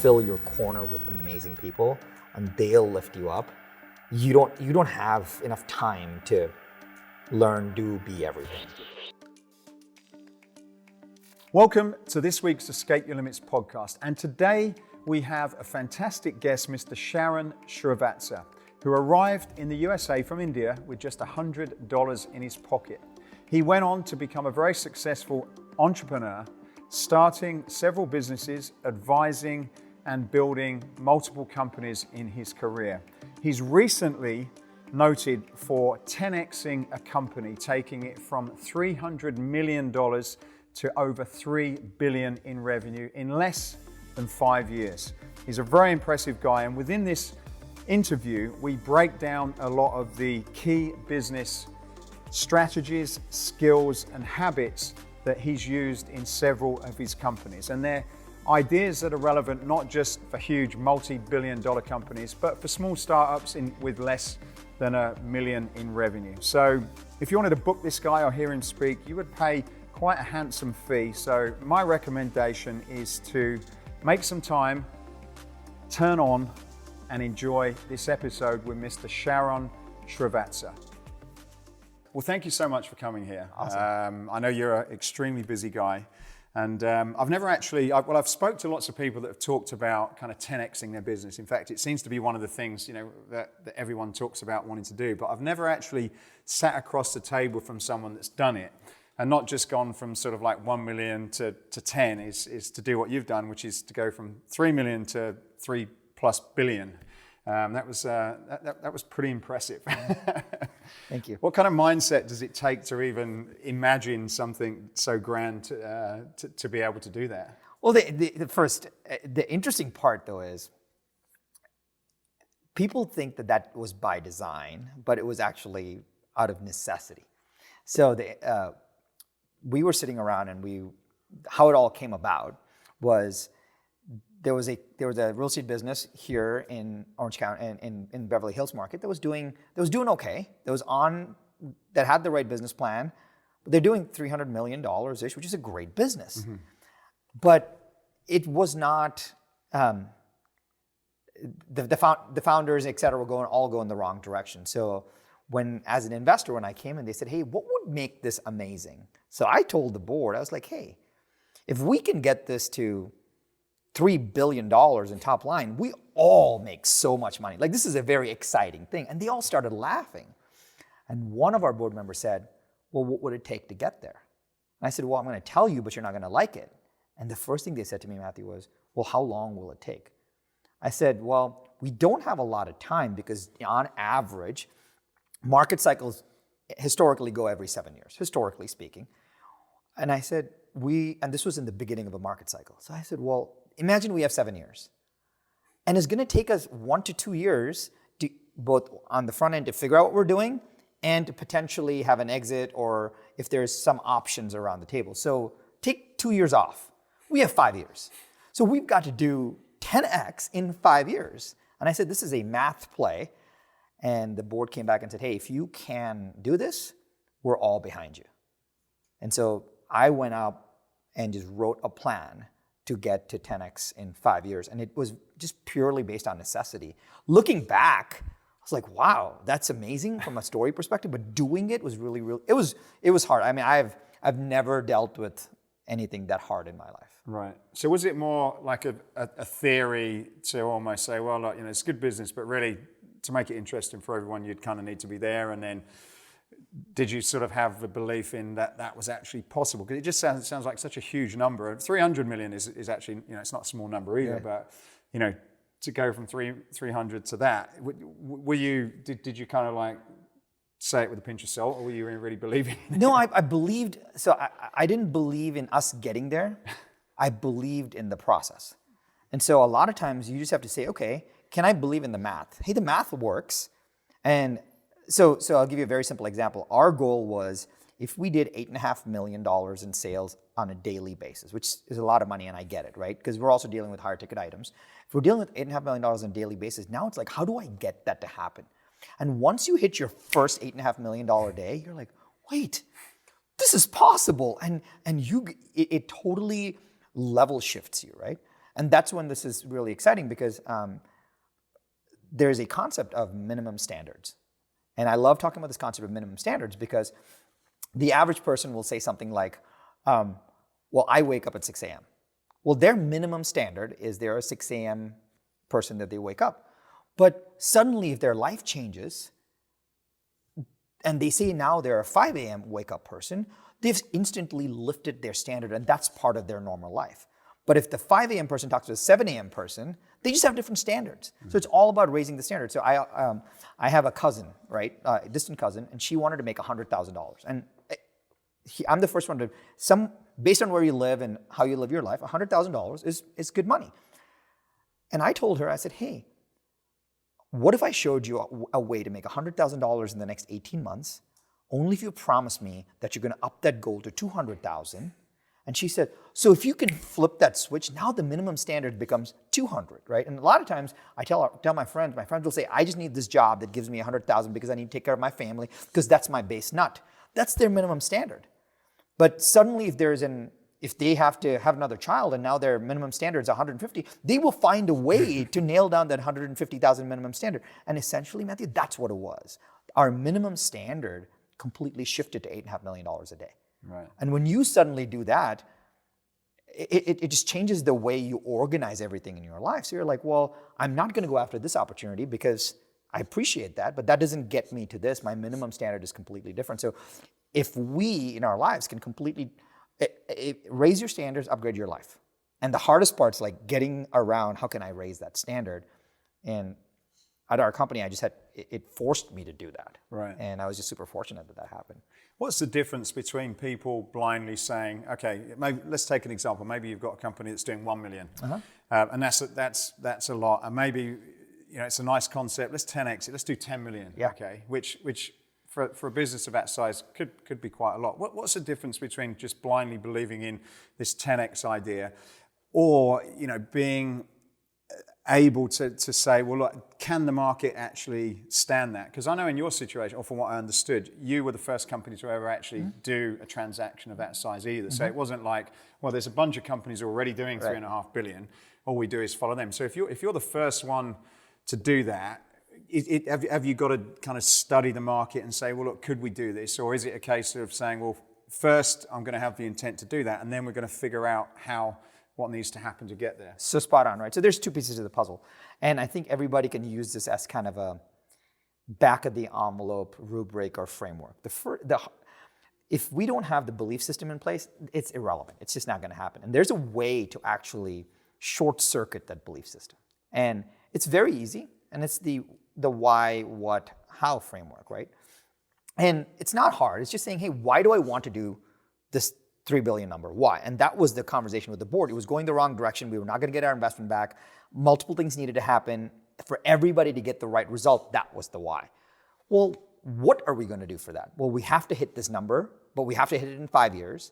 fill your corner with amazing people and they'll lift you up, you don't have enough time to learn, do, be everything. Welcome to this week's Escape Your Limits podcast. And today we have a fantastic guest, Mr. Sharran Srivatsaa, who arrived in the USA from India with just $100 in his pocket. He went on to become a very successful entrepreneur, starting several businesses, advising and building multiple companies in his career. He's recently noted for 10xing a company, taking it from $300 million to over $3 billion in revenue in less than 5 years. He's a very impressive guy, and within this interview, we break down a lot of the key business strategies, skills, and habits that he's used in several of his companies. And they're ideas that are relevant not just for huge multi-billion-dollar companies, but for small startups with less than $1 million in revenue. So if you wanted to book this guy or hear him speak, you would pay quite a handsome fee. So my recommendation is to make some time, turn on, and enjoy this episode with Mr. Sharran Srivatsaa. Well, thank you so much for coming here. Awesome. I know you're an extremely busy guy, and I've never actually, I've spoke to lots of people that have talked about kind of 10xing their business. In fact, it seems to be one of the things, that everyone talks about wanting to do, but I've never actually sat across the table from someone that's done it. And not just gone from sort of like 1 million to 10 is to do what you've done, which is to go from 3 million to 3+ billion. That was pretty impressive. Thank you. What kind of mindset does it take to even imagine something so grand to be able to do that? Well, the interesting part though is people think that was by design, but it was actually out of necessity. So we were sitting around, and how it all came about was there was a real estate business here in Orange County in Beverly Hills market that was doing okay. That had the right business plan, but they're doing $300 million ish, which is a great business. Mm-hmm. But it was not the founders, et cetera, were all going the wrong direction. So as an investor, when I came in, they said, hey, what would make this amazing? So I told the board, I was like, hey, if we can get this to $3 billion in top line, we all make so much money. Like, this is a very exciting thing. And they all started laughing. And one of our board members said, well, what would it take to get there? And I said, well, I'm going to tell you, but you're not going to like it. And the first thing they said to me, Matthew, was, well, how long will it take? I said, well, we don't have a lot of time because on average, market cycles historically go every 7 years, historically speaking. And I said, and this was in the beginning of a market cycle. So I said, well, imagine we have 7 years. And it's going to take us 1 to 2 years to both on the front end to figure out what we're doing and to potentially have an exit, or if there's some options around the table. So take 2 years off. We have 5 years. So we've got to do 10x in 5 years. And I said, this is a math play. And the board came back and said, hey, if you can do this, we're all behind you. And so I went up and just wrote a plan to get to 10x in 5 years. And it was just purely based on necessity. Looking back, I was like, wow, that's amazing from a story perspective, but doing it was really, it was hard. I mean, I've never dealt with anything that hard in my life. Right. So was it more like a theory to almost say, well, look, it's good business, but really to make it interesting for everyone, you'd kind of need to be there, and then did you sort of have the belief in that was actually possible? Because it just sounds like such a huge number. 300 million is actually, it's not a small number either, yeah. But, to go from 300 to that, did you kind of like say it with a pinch of salt, or were you really believing in it? No, I believed, so I didn't believe in us getting there. I believed in the process. And so a lot of times you just have to say, okay, can I believe in the math? Hey, the math works. And so I'll give you a very simple example. Our goal was if we did $8.5 million in sales on a daily basis, which is a lot of money, and I get it, right? Because we're also dealing with higher ticket items. If we're dealing with $8.5 million on a daily basis, now it's like, how do I get that to happen? And once you hit your first $8.5 million day, you're like, wait, this is possible. And it totally level shifts you, right? And that's when this is really exciting because there's a concept of minimum standards. And I love talking about this concept of minimum standards because the average person will say something like, well, I wake up at 6 a.m. Well, their minimum standard is they're a 6 a.m. person that they wake up. But suddenly if their life changes and they say now they're a 5 a.m. wake up person, they've instantly lifted their standard and that's part of their normal life. But if the 5 a.m. person talks to a 7 a.m. person, they just have different standards. Mm-hmm. So it's all about raising the standard. So I have a cousin, right, a distant cousin, and she wanted to make $100,000. And I'm the first one to, based on where you live and how you live your life, $100,000 is good money. And I told her, I said, hey, what if I showed you a way to make $100,000 in the next 18 months, only if you promise me that you're going to up that goal to $200,000? And she said, so if you can flip that switch, now the minimum standard becomes 200, right? And a lot of times I tell my friends will say, I just need this job that gives me 100,000 because I need to take care of my family because that's my base nut. That's their minimum standard. But suddenly if they have to have another child and now their minimum standard is 150, they will find a way to nail down that 150,000 minimum standard. And essentially, Matthew, that's what it was. Our minimum standard completely shifted to $8.5 million a day. Right. And when you suddenly do that, it just changes the way you organize everything in your life. So you're like, well, I'm not going to go after this opportunity because I appreciate that, but that doesn't get me to this. My minimum standard is completely different. So if we in our lives can completely raise your standards, upgrade your life. And the hardest part's like getting around, how can I raise that standard? And at our company, it forced me to do that. Right. And I was just super fortunate that happened. What's the difference between people blindly saying, okay, let's take an example. Maybe you've got a company that's doing 1 million, and that's a lot. And maybe it's a nice concept. Let's 10x it. Let's do 10 million. Yeah. Okay. Which for a business of that size could be quite a lot. What's the difference between just blindly believing in this 10x idea, or being able to say, well, look, can the market actually stand that? Because I know in your situation, or from what I understood, you were the first company to ever actually do a transaction of that size either. So it wasn't like, well, there's a bunch of companies already doing $3.5 billion. All we do is follow them. So if you're the first one to do that, have you got to kind of study the market and say, well, look, could we do this? Or is it a case of saying, well, first I'm going to have the intent to do that, and then we're going to figure out what needs to happen to get there? So spot on, right? So there's two pieces of the puzzle. And I think everybody can use this as kind of a back of the envelope rubric or framework. If we don't have the belief system in place, it's irrelevant. It's just not going to happen. And there's a way to actually short circuit that belief system. And it's very easy. And it's the why, what, how framework, right? And it's not hard. It's just saying, hey, why do I want to do this 3 billion number? Why? And that was the conversation with the board. It was going the wrong direction. We were not going to get our investment back. Multiple things needed to happen for everybody to get the right result. That was the why. Well, what are we going to do for that? Well, we have to hit this number, but we have to hit it in 5 years.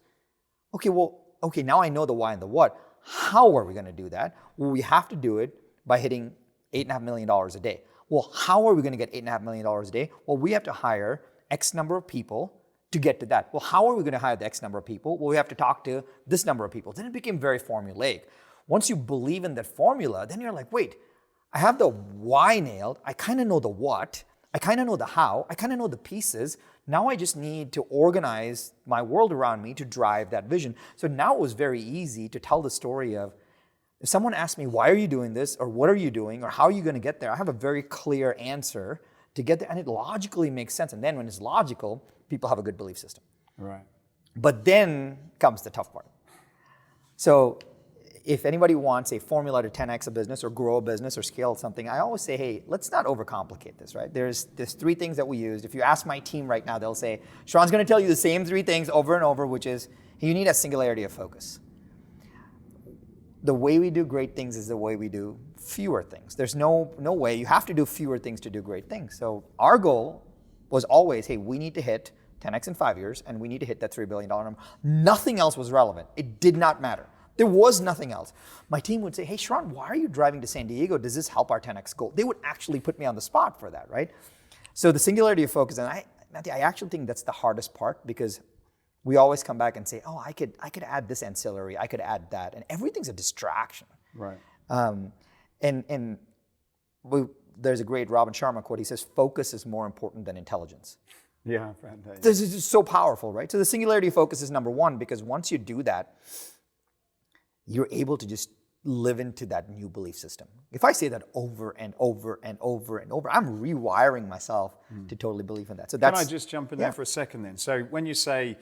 Okay, now I know the why and the what. How are we going to do that? Well, we have to do it by hitting $8.5 million a day. Well, how are we going to get $8.5 million a day? Well, we have to hire X number of people to get to that. Well, how are we going to hire the X number of people? Well, we have to talk to this number of people. Then it became very formulaic. Once you believe in that formula, then you're like, wait, I have the why nailed. I kind of know the what. I kind of know the how. I kind of know the pieces. Now I just need to organize my world around me to drive that vision. So now it was very easy to tell the story of, if someone asks me, why are you doing this? Or what are you doing? Or how are you going to get there? I have a very clear answer to get there. And it logically makes sense. And then when it's logical, people have a good belief system. Right. But then comes the tough part. So if anybody wants a formula to 10x a business or grow a business or scale something, I always say, hey, let's not overcomplicate this, right? There's 3 things that we used. If you ask my team right now, they'll say, Sharran's going to tell you the same 3 things over and over, which is you need a singularity of focus. The way we do great things is the way we do fewer things. There's no way. You have to do fewer things to do great things. So our goal was always, hey, we need to hit 10x in 5 years, and we need to hit that $3 billion number. Nothing else was relevant. It did not matter. There was nothing else. My team would say, hey, Sharran, why are you driving to San Diego? Does this help our 10x goal? They would actually put me on the spot for that, right? So the singularity of focus, and I actually think that's the hardest part, because we always come back and say, oh, I could add this ancillary, I could add that, and everything's a distraction. Right. And there's a great Robin Sharma quote. He says, "Focus is more important than intelligence." Yeah, fantastic. This is just so powerful, right? So the singularity focus is number one, because once you do that, you're able to just live into that new belief system. If I say that over and over and over and over, I'm rewiring myself to totally believe in that. So that's. Can I just jump in there for a second then? So when you say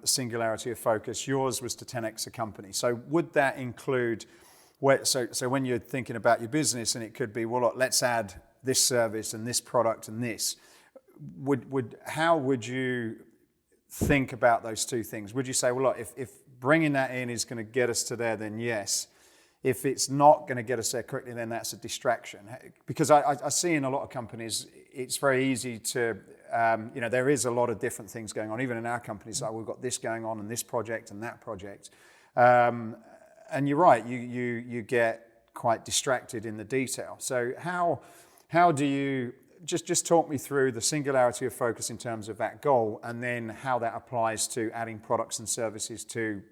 singularity of focus, yours was to 10x a company. So would that include, so when you're thinking about your business and it could be, well, look, let's add this service and this product and this, how would you think about those two things? Would you say, well, look, if bringing that in is going to get us to there, then yes. If it's not going to get us there quickly, then that's a distraction. Because I see in a lot of companies, it's very easy to, there is a lot of different things going on. Even in our companies, like we've got this going on and this project and that project. And you're right, you get quite distracted in the detail. So how do you, just talk me through the singularity of focus in terms of that goal, and then how that applies to adding products and services to,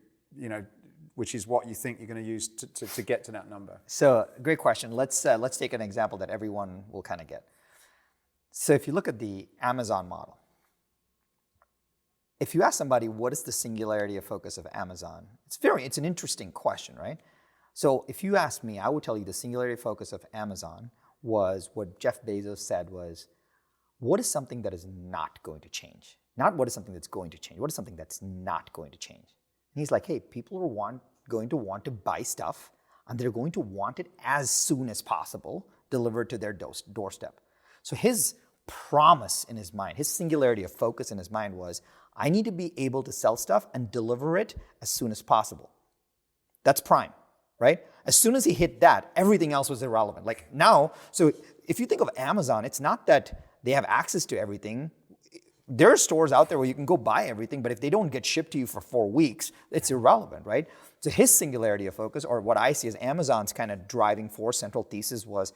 which is what you think you're going to use to get to that number. So great question. Let's take an example that everyone will kind of get. So if you look at the Amazon model, if you ask somebody what is the singularity of focus of Amazon, it's an interesting question, right? So if you ask me, I would tell you the singularity of focus of Amazon was what Jeff Bezos said was, what is something that is not going to change? Not what is something that's going to change. What is something that's not going to change? And he's like, hey, people are going to want to buy stuff, and they're going to want it as soon as possible delivered to their doorstep. So his promise in his mind, his singularity of focus in his mind was, I need to be able to sell stuff and deliver it as soon as possible. That's prime, right? As soon as he hit that, everything else was irrelevant. Like now, so if you think of Amazon, it's not that they have access to everything. There are stores out there where you can go buy everything, but if they don't get shipped to you for 4 weeks, it's irrelevant, right? So his singularity of focus, or what I see as Amazon's kind of driving force, central thesis was,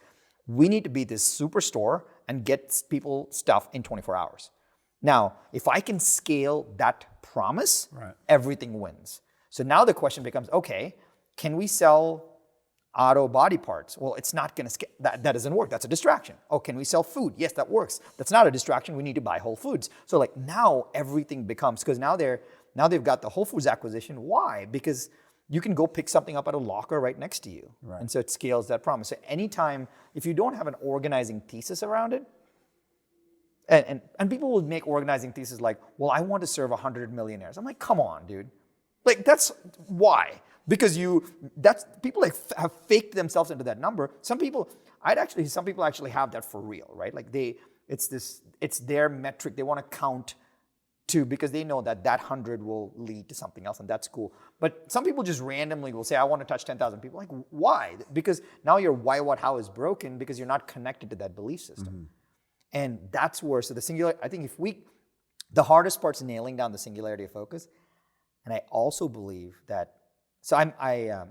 we need to be this superstore and get people stuff in 24 hours. Now, if I can scale that promise, everything wins. So now the question becomes, okay, can we sell auto body parts? Well, it's not going to scale. That doesn't work. That's a distraction. Oh, can we sell food? Yes, that works. That's not a distraction. We need to buy Whole Foods. So like now everything becomes, because now they've got the Whole Foods acquisition. Why? Because you can go pick something up at a locker right next to you. Right. And so it scales that promise. So anytime, if you don't have an organizing thesis around it, and people will make organizing theses like, well, I want to serve 100 millionaires. I'm like, come on, dude. Like that's why. Because people have faked themselves into that number. Some people actually have that for real, right? Like it's their metric. They want to count to, because they know that 100 will lead to something else, and that's cool. But some people just randomly will say, I want to touch 10,000 people. Like, why? Because now your why, what, how is broken because you're not connected to that belief system. Mm-hmm. And that's where, so the singularity, I think the hardest part's nailing down the singularity of focus. And I also believe that, so I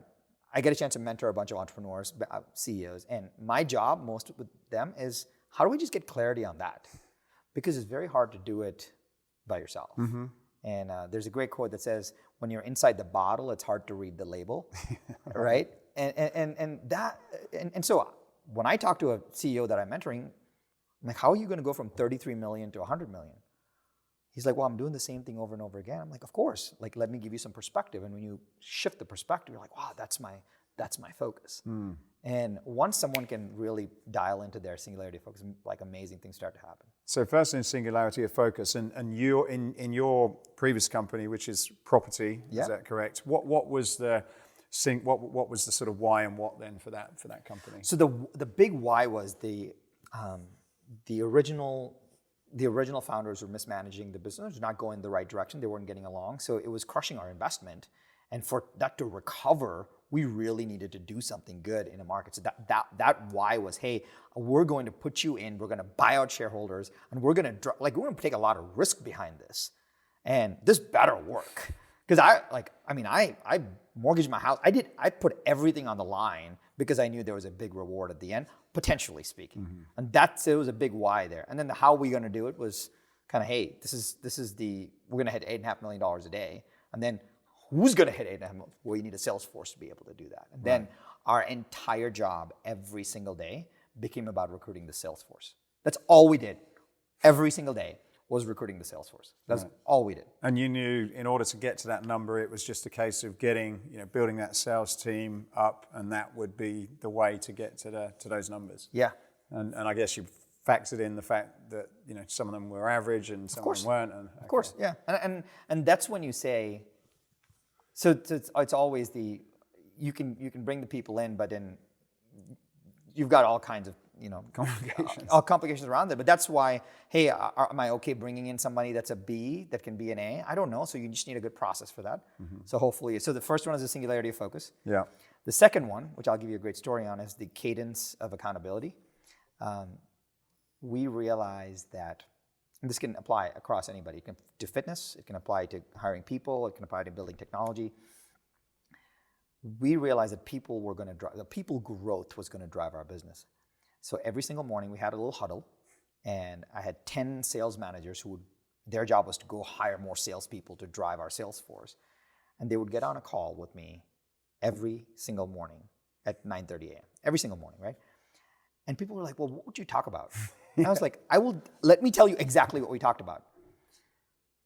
get a chance to mentor a bunch of entrepreneurs, CEOs, and my job most with them is, how do we just get clarity on that? Because it's very hard to do it by yourself. Mm-hmm. And there's a great quote that says, when you're inside the bottle, it's hard to read the label, right? And so when I talk to a CEO that I'm mentoring, I'm like, how are you going to go from 33 million to 100 million? He's like, well, I'm doing the same thing over and over again. I'm like, of course. Like, let me give you some perspective. And when you shift the perspective, you're like, wow, that's my focus. Mm. And once someone can really dial into their singularity of focus, like amazing things start to happen. So first in singularity of focus, and you're in your previous company, which is property, is that correct? What was the sort of why and what then for that company? So the big why was the original founders were mismanaging the business, not going the right direction. They weren't getting along. So it was crushing our investment. And for that to recover, we really needed to do something good in a market. So that why was, hey, we're going to put you in, we're going to buy out shareholders, and we're going to take a lot of risk behind this. And this better work. Because I mortgaged my house. I put everything on the line because I knew there was a big reward at the end, potentially speaking. Mm-hmm. And it was a big why there. And then the how we going to do it was kind of, hey, we're going to hit $8.5 million a day. And then who's going to hit $8.5 million? Well, you need a sales force to be able to do that. And then our entire job every single day became about recruiting the sales force. That's all we did. Every single day was recruiting the sales force. That's all we did. And you knew in order to get to that number, it was just a case of getting, building that sales team up, and that would be the way to get to those numbers. Yeah. And I guess you factored in the fact that, some of them were average and some of them weren't. Of course, yeah. And that's when you say, so it's always you can bring the people in, but then you've got all kinds of complications around it. But that's why, hey, am I okay bringing in somebody that's a B that can be an A? I don't know. So you just need a good process for that. Mm-hmm. So hopefully, the first one is the singularity of focus. Yeah. The second one, which I'll give you a great story on, is the cadence of accountability. We realized that, and this can apply across anybody. It can to fitness. It can apply to hiring people. It can apply to building technology. We realized that people growth was going to drive our business. So every single morning we had a little huddle, and I had 10 sales managers their job was to go hire more salespeople to drive our sales force. And they would get on a call with me every single morning at 9:30 a.m. Every single morning, right? And people were like, well, what would you talk about? And I was like, let me tell you exactly what we talked about.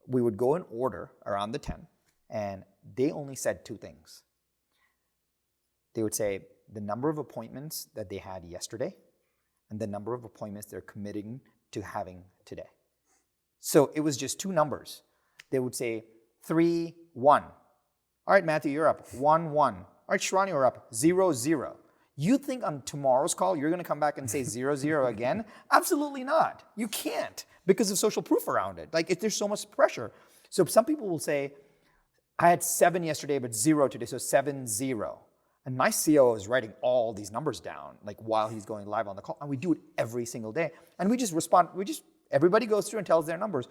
We would go in order around the 10, and they only said two things. They would say the number of appointments that they had yesterday and the number of appointments they're committing to having today. So it was just two numbers. They would say 3, 1. All right, Matthew, you're up. 1, 1. All right, Sharran, you're up. 0, 0. You think on tomorrow's call you're going to come back and say 0, 0 again? Absolutely not. You can't, because of social proof around it. There's so much pressure. So some people will say, I had 7 yesterday, but 0 today, so 7, 0. And my COO is writing all these numbers down, while he's going live on the call. And we do it every single day. And we just respond. Everybody goes through and tells their numbers.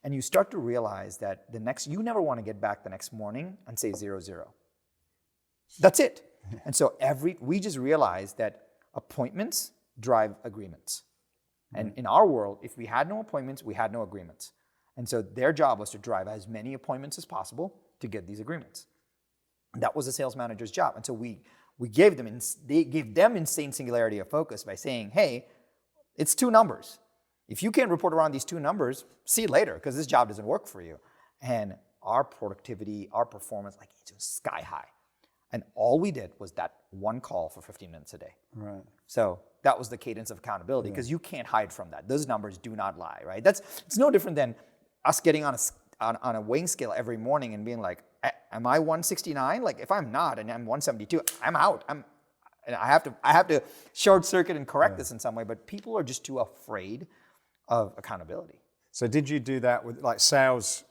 And you start to realize that you never want to get back the next morning and say 0, 0. That's it. And so we just realized that appointments drive agreements. And in our world, if we had no appointments, we had no agreements. And so their job was to drive as many appointments as possible to get these agreements. That was the sales manager's job. And so they gave them insane singularity of focus by saying, hey, it's two numbers. If you can't report around these two numbers, see you later, because this job doesn't work for you. And our productivity, our performance, it's just sky high. And all we did was that one call for 15 minutes a day. Right. So that was the cadence of accountability, because you can't hide from that. Those numbers do not lie, right? It's no different than us getting on a weighing scale every morning and being like, am I 169? If I'm not and I'm 172, I'm out. And I have to short circuit and correct this in some way. But people are just too afraid of accountability. So did you do that with sales?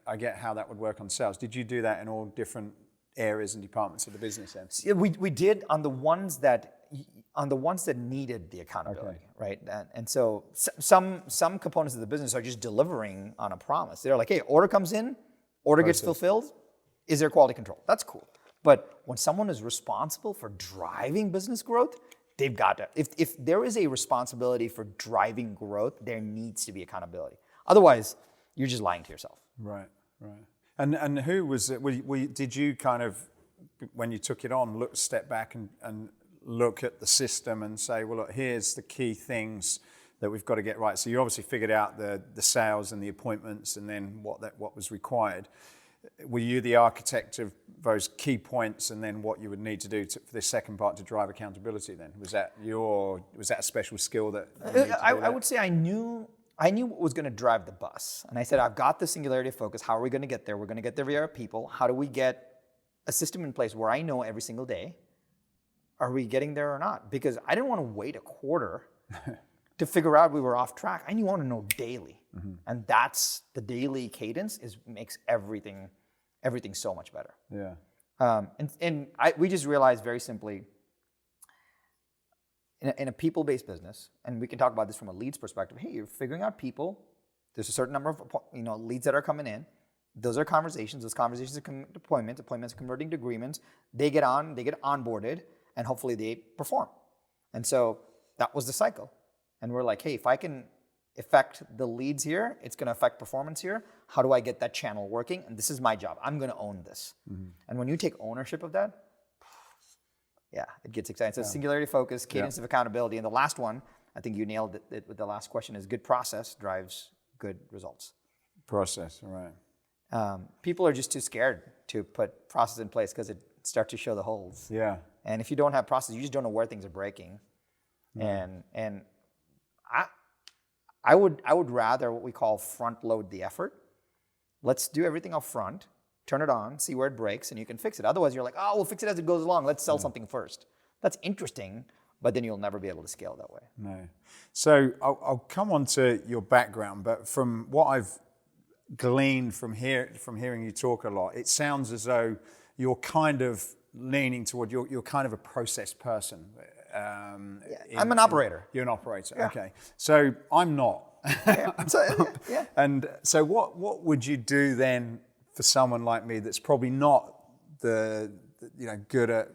I get how that would work on sales. Did you do that in all different areas and departments of the business then? Yeah, we did on the ones that needed the accountability, right? And so some components of the business are just delivering on a promise. They're like, hey, order comes in, order gets fulfilled. Is there quality control? That's cool. But when someone is responsible for driving business growth, they've got to. If there is a responsibility for driving growth, there needs to be accountability. Otherwise, you're just lying to yourself. Right. And who was it? Did you kind of, when you took it on, step back and look at the system and say, well, look, here's the key things that we've got to get right. So you obviously figured out the sales and the appointments and then what was required. Were you the architect of those key points and then what you would need to do for this second part to drive accountability then? Was that a special skill that I would say I knew what was going to drive the bus. And I said, I've got the singularity of focus. How are we going to get there? We're going to get there via our people. How do we get a system in place where I know every single day, are we getting there or not? Because I didn't want to wait a quarter to figure out we were off track. I want to know daily. Mm-hmm. And that's the daily cadence makes everything so much better. Yeah. We just realized very simply, in a people-based business, and we can talk about this from a leads perspective, hey, you're figuring out people. There's a certain number of leads that are coming in. Those are conversations. Those conversations are coming to appointments. Appointments are converting to agreements. They get onboarded, and hopefully they perform. And so that was the cycle. And we're like, hey, if I can affect the leads here, it's going to affect performance here. How do I get that channel working? And this is my job. I'm going to own this. Mm-hmm. And when you take ownership of that, yeah, it gets exciting. So singularity focus, cadence of accountability, and the last one, I think you nailed it with the last question, is good process drives good results. Process, right. People are just too scared to put process in place because it starts to show the holes. Yeah. And if you don't have process, you just don't know where things are breaking. And I would rather what we call front load the effort. Let's do everything up front, turn it on, see where it breaks, and you can fix it. Otherwise, you're like, oh, we'll fix it as it goes along. Let's sell something first. That's interesting, but then you'll never be able to scale that way. No. So I'll come on to your background, but from what I've gleaned from hearing you talk a lot, it sounds as though you're kind of leaning toward, you're kind of a process person. I'm an operator. You're an operator, yeah. Okay. So I'm not. Yeah. And so what would you do then for someone like me that's probably not the good at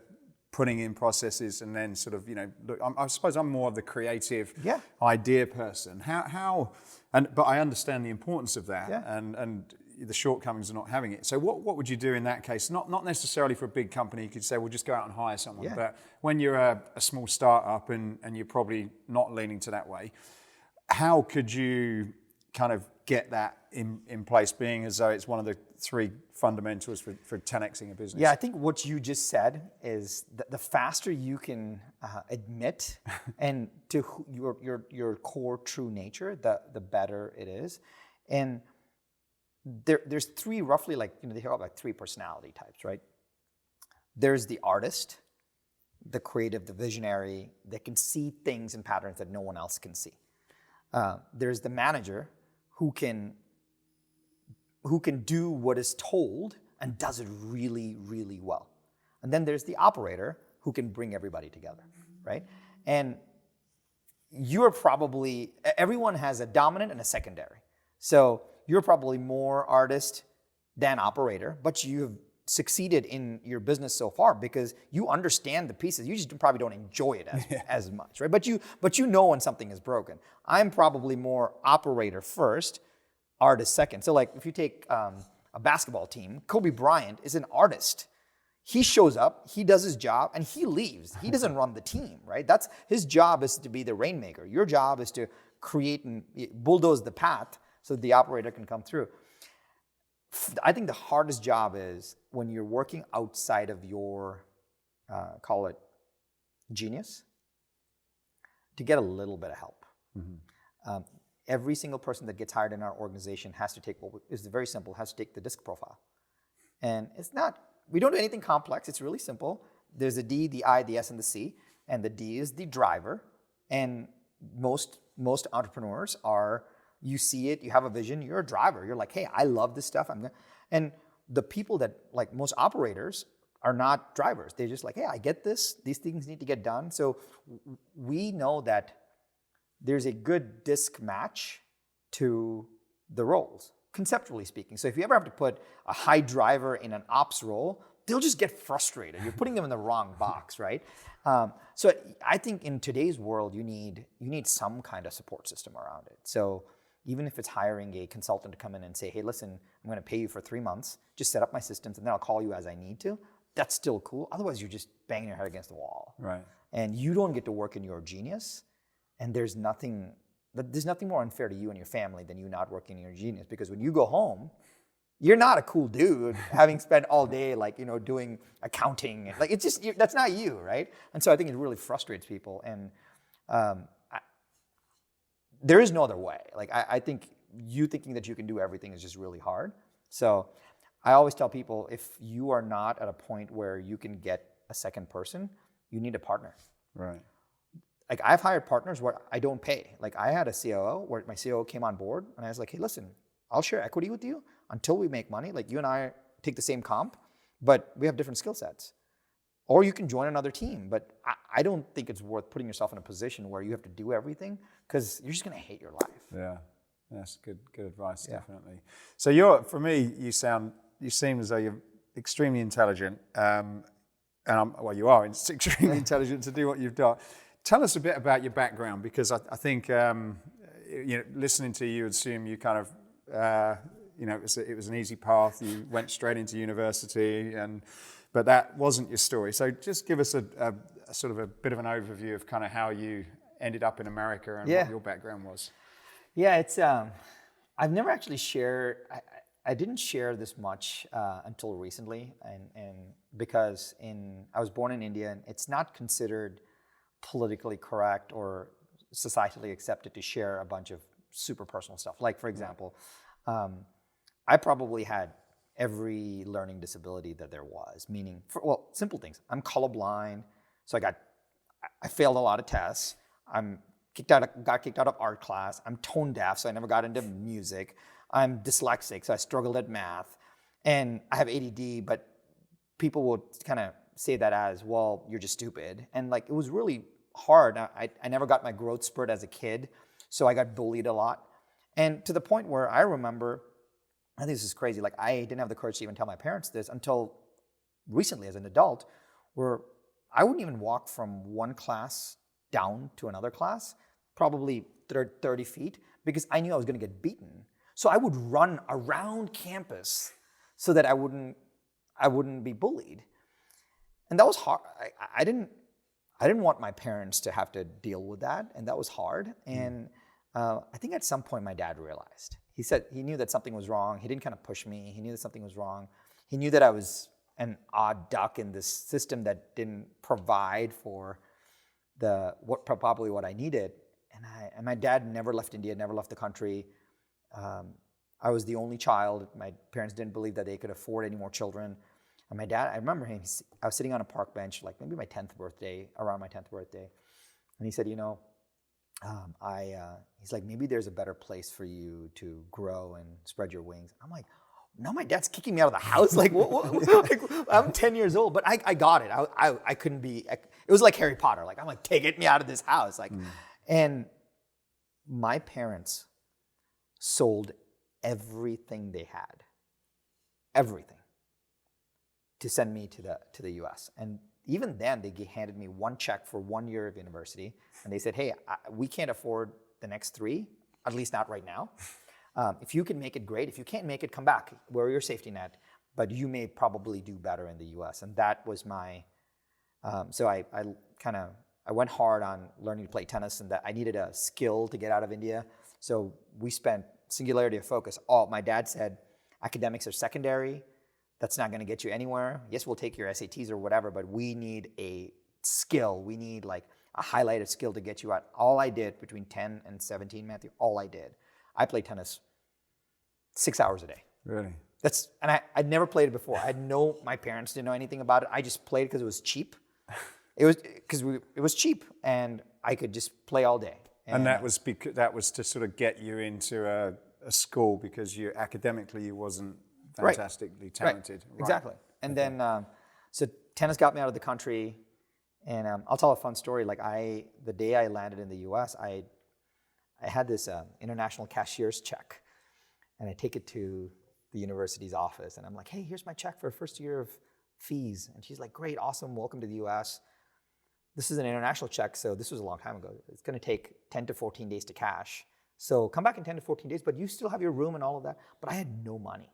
putting in processes and then sort of, look, I suppose I'm more of the creative idea person. But I understand the importance of that and the shortcomings of not having it. So what would you do in that case? Not necessarily for a big company. You could say, well, just go out and hire someone. But when you're a small startup and you're probably not leaning to that way, how could you kind of get that in place, being as though it's one of the three fundamentals for 10xing a business? Yeah, I think what you just said is the faster you can admit and to your core true nature, the better it is. And there's three roughly, they hear about three personality types, right? There's the artist, the creative, the visionary that can see things and patterns that no one else can see. There's the manager who can do what is told and does it really, really well. And then there's the operator who can bring everybody together, right? And everyone has a dominant and a secondary. So you're probably more artist than operator, but you've succeeded in your business so far because you understand the pieces. You just probably don't enjoy it as much, right? But you know when something is broken. I'm probably more operator first, artist second. So if you take a basketball team, Kobe Bryant is an artist. He shows up, he does his job, and he leaves. He doesn't run the team, right? That's his job is to be the rainmaker. Your job is to create and bulldoze the path so the operator can come through. I think the hardest job is when you're working outside of your, call it genius, to get a little bit of help. Mm-hmm. Every single person that gets hired in our organization has to take is very simple, has to take the DISC profile. And we don't do anything complex, it's really simple. There's a D, the I, the S, and the C, and the D is the driver. And most entrepreneurs you see it, you have a vision, you're a driver. You're like, hey, I love this stuff. And the people that, most operators, are not drivers. They're just like, hey, I get this. These things need to get done. So we know that there's a good DISC match to the roles, conceptually speaking. So if you ever have to put a high driver in an ops role, they'll just get frustrated. You're putting them in the wrong box, right? So I think in today's world, you need some kind of support system around it. So even if it's hiring a consultant to come in and say, hey, listen, I'm going to pay you for 3 months, just set up my systems, and then I'll call you as I need to, that's still cool. Otherwise, you're just banging your head against the wall. Right. And you don't get to work in your genius, and there's nothing more unfair to you and your family than you not working in your genius, because when you go home, you're not a cool dude having spent all day doing accounting. It's just, that's not you, right? And so I think it really frustrates people. And there is no other way. I think you thinking that you can do everything is just really hard. So I always tell people, if you are not at a point where you can get a second person, you need a partner. Right. I've hired partners where I don't pay. I had a COO where my COO came on board and I was like, hey, listen, I'll share equity with you until we make money. You and I take the same comp, but we have different skill sets. Or you can join another team, but I don't think it's worth putting yourself in a position where you have to do everything, because you're just going to hate your life. Yeah, that's good advice, definitely. So for me, you seem as though you're extremely intelligent, and you are extremely intelligent to do what you've done. Tell us a bit about your background, because I think listening to you, assume you kind of it was an easy path. You went straight into university, but that wasn't your story. So just give us a sort of a bit of an overview of kind of how you ended up in America and what your background was. Yeah, it's I've never actually shared. I didn't share this much until recently, and because I was born in India, and it's not considered politically correct or societally accepted to share a bunch of super personal stuff. Like, for example, I probably had every learning disability that there was, meaning, simple things. I'm colorblind, so I failed a lot of tests. Got kicked out of art class. I'm tone deaf, so I never got into music. I'm dyslexic, so I struggled at math. And I have ADD, but people will kind of say that as, well, you're just stupid. And like, it was really hard. I never got my growth spurt as a kid, so I got bullied a lot. And to the point where I remember, I think this is crazy, like I didn't have the courage to even tell my parents this until recently as an adult, where I wouldn't even walk from one class down to another class, probably 30 feet, because I knew I was going to get beaten. So I would run around campus so that I wouldn't be bullied. And that was hard. I didn't want my parents to have to deal with that, and that was hard. And I think at some point my dad realized. He said he knew that something was wrong. He didn't kind of push me. He knew that something was wrong. He knew that I was an odd duck in this system that didn't provide for probably what I needed. And my dad never left India, never left the country. I was the only child. My parents didn't believe that they could afford any more children. And my dad, I remember him, I was sitting on a park bench, like maybe around my 10th birthday. And he said, he's like, maybe there's a better place for you to grow and spread your wings. I'm like, now my dad's kicking me out of the house? Like, like, I'm 10 years old, but I got it. I couldn't be, it was like Harry Potter. Like, I'm like, get me out of this house. Like, and my parents sold everything they had, everything, to send me to the US. And even then, they handed me one check for 1 year of university. And they said, hey, we can't afford the next 3, at least not right now. If you can make it, great. If you can't make it, come back. We're your safety net. But you may probably do better in the US. And that was my, so I went hard on learning to play tennis, and that I needed a skill to get out of India. So we spent singularity of focus. My dad said, academics are secondary. That's not going to get you anywhere. Yes, we'll take your SATs or whatever, but we need a skill. We need like a highlighted skill to get you out. All I did between 10 and 17, Matthew, I played tennis 6 hours a day. Really? I'd never played it before. My parents didn't know anything about it. I just played because it was cheap. It was cheap, and I could just play all day. And that was to sort of get you into a school because academically you wasn't fantastically talented. Right. Exactly. And then, so tennis got me out of the country, and I'll tell a fun story. Like the day I landed in the U.S., I had this international cashier's check, and I take it to the university's office, and I'm like, hey, here's my check for first year of fees. And she's like, great, awesome, welcome to the U.S. This is an international check, so this was a long time ago. It's going to take 10 to 14 days to cash. So come back in 10 to 14 days, but you still have your room and all of that. But I had no money.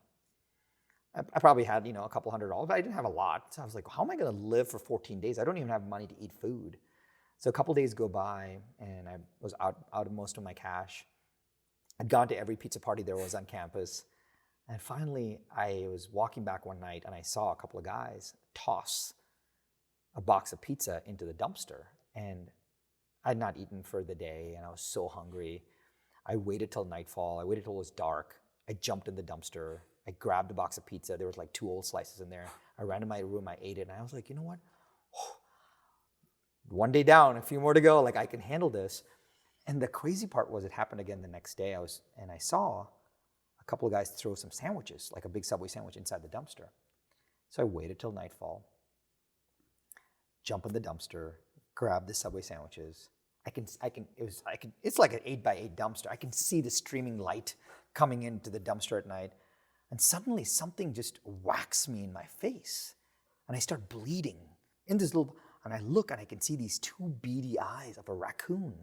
I probably had, a couple $100, but I didn't have a lot. So I was like, how am I going to live for 14 days? I don't even have money to eat food. So a couple days go by, and I was out of most of my cash. I'd gone to every pizza party there was on campus. And finally, I was walking back one night, and I saw a couple of guys toss a box of pizza into the dumpster. And I'd not eaten for the day, and I was so hungry. I waited till nightfall. I waited till it was dark. I jumped in the dumpster. I grabbed a box of pizza. There was like 2 old slices in there. I ran to my room. I ate it. And I was like, you know what? One day down, a few more to go. Like, I can handle this. And the crazy part was it happened again the next day. I saw a couple of guys throw some sandwiches, like a big Subway sandwich, inside the dumpster. So I waited till nightfall, jump in the dumpster, grab the Subway sandwiches. It's like an 8x8 dumpster. I can see the streaming light coming into the dumpster at night. And suddenly something just whacks me in my face. And I start bleeding in this and I look and I can see these 2 beady eyes of a raccoon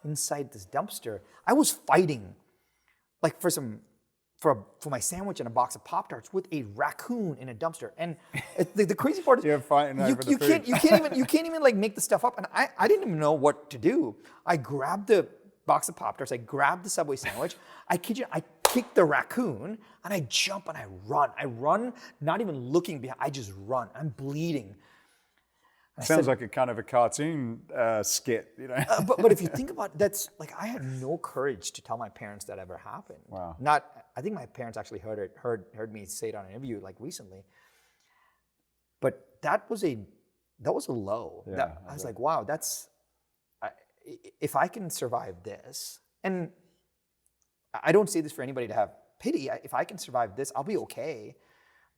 inside this dumpster. I was fighting like for some for my sandwich and a box of Pop-Tarts with a raccoon in a dumpster. And the crazy part is You're fighting over the food. you can't even like make the stuff up. And I didn't even know what to do. I grabbed the box of Pop-Tarts, I grabbed the Subway sandwich, I kid you, I kick the raccoon and I jump and I run. I run, not even looking behind, I just run. I'm bleeding. Sounds like a kind of a cartoon skit, you know. But if you think about it, that's like I had no courage to tell my parents that ever happened. Wow. I think my parents actually heard me say it on an interview like recently. But that was a low. Yeah, I was like, wow, if I can survive this, and I don't say this for anybody to have pity. If I can survive this, I'll be okay,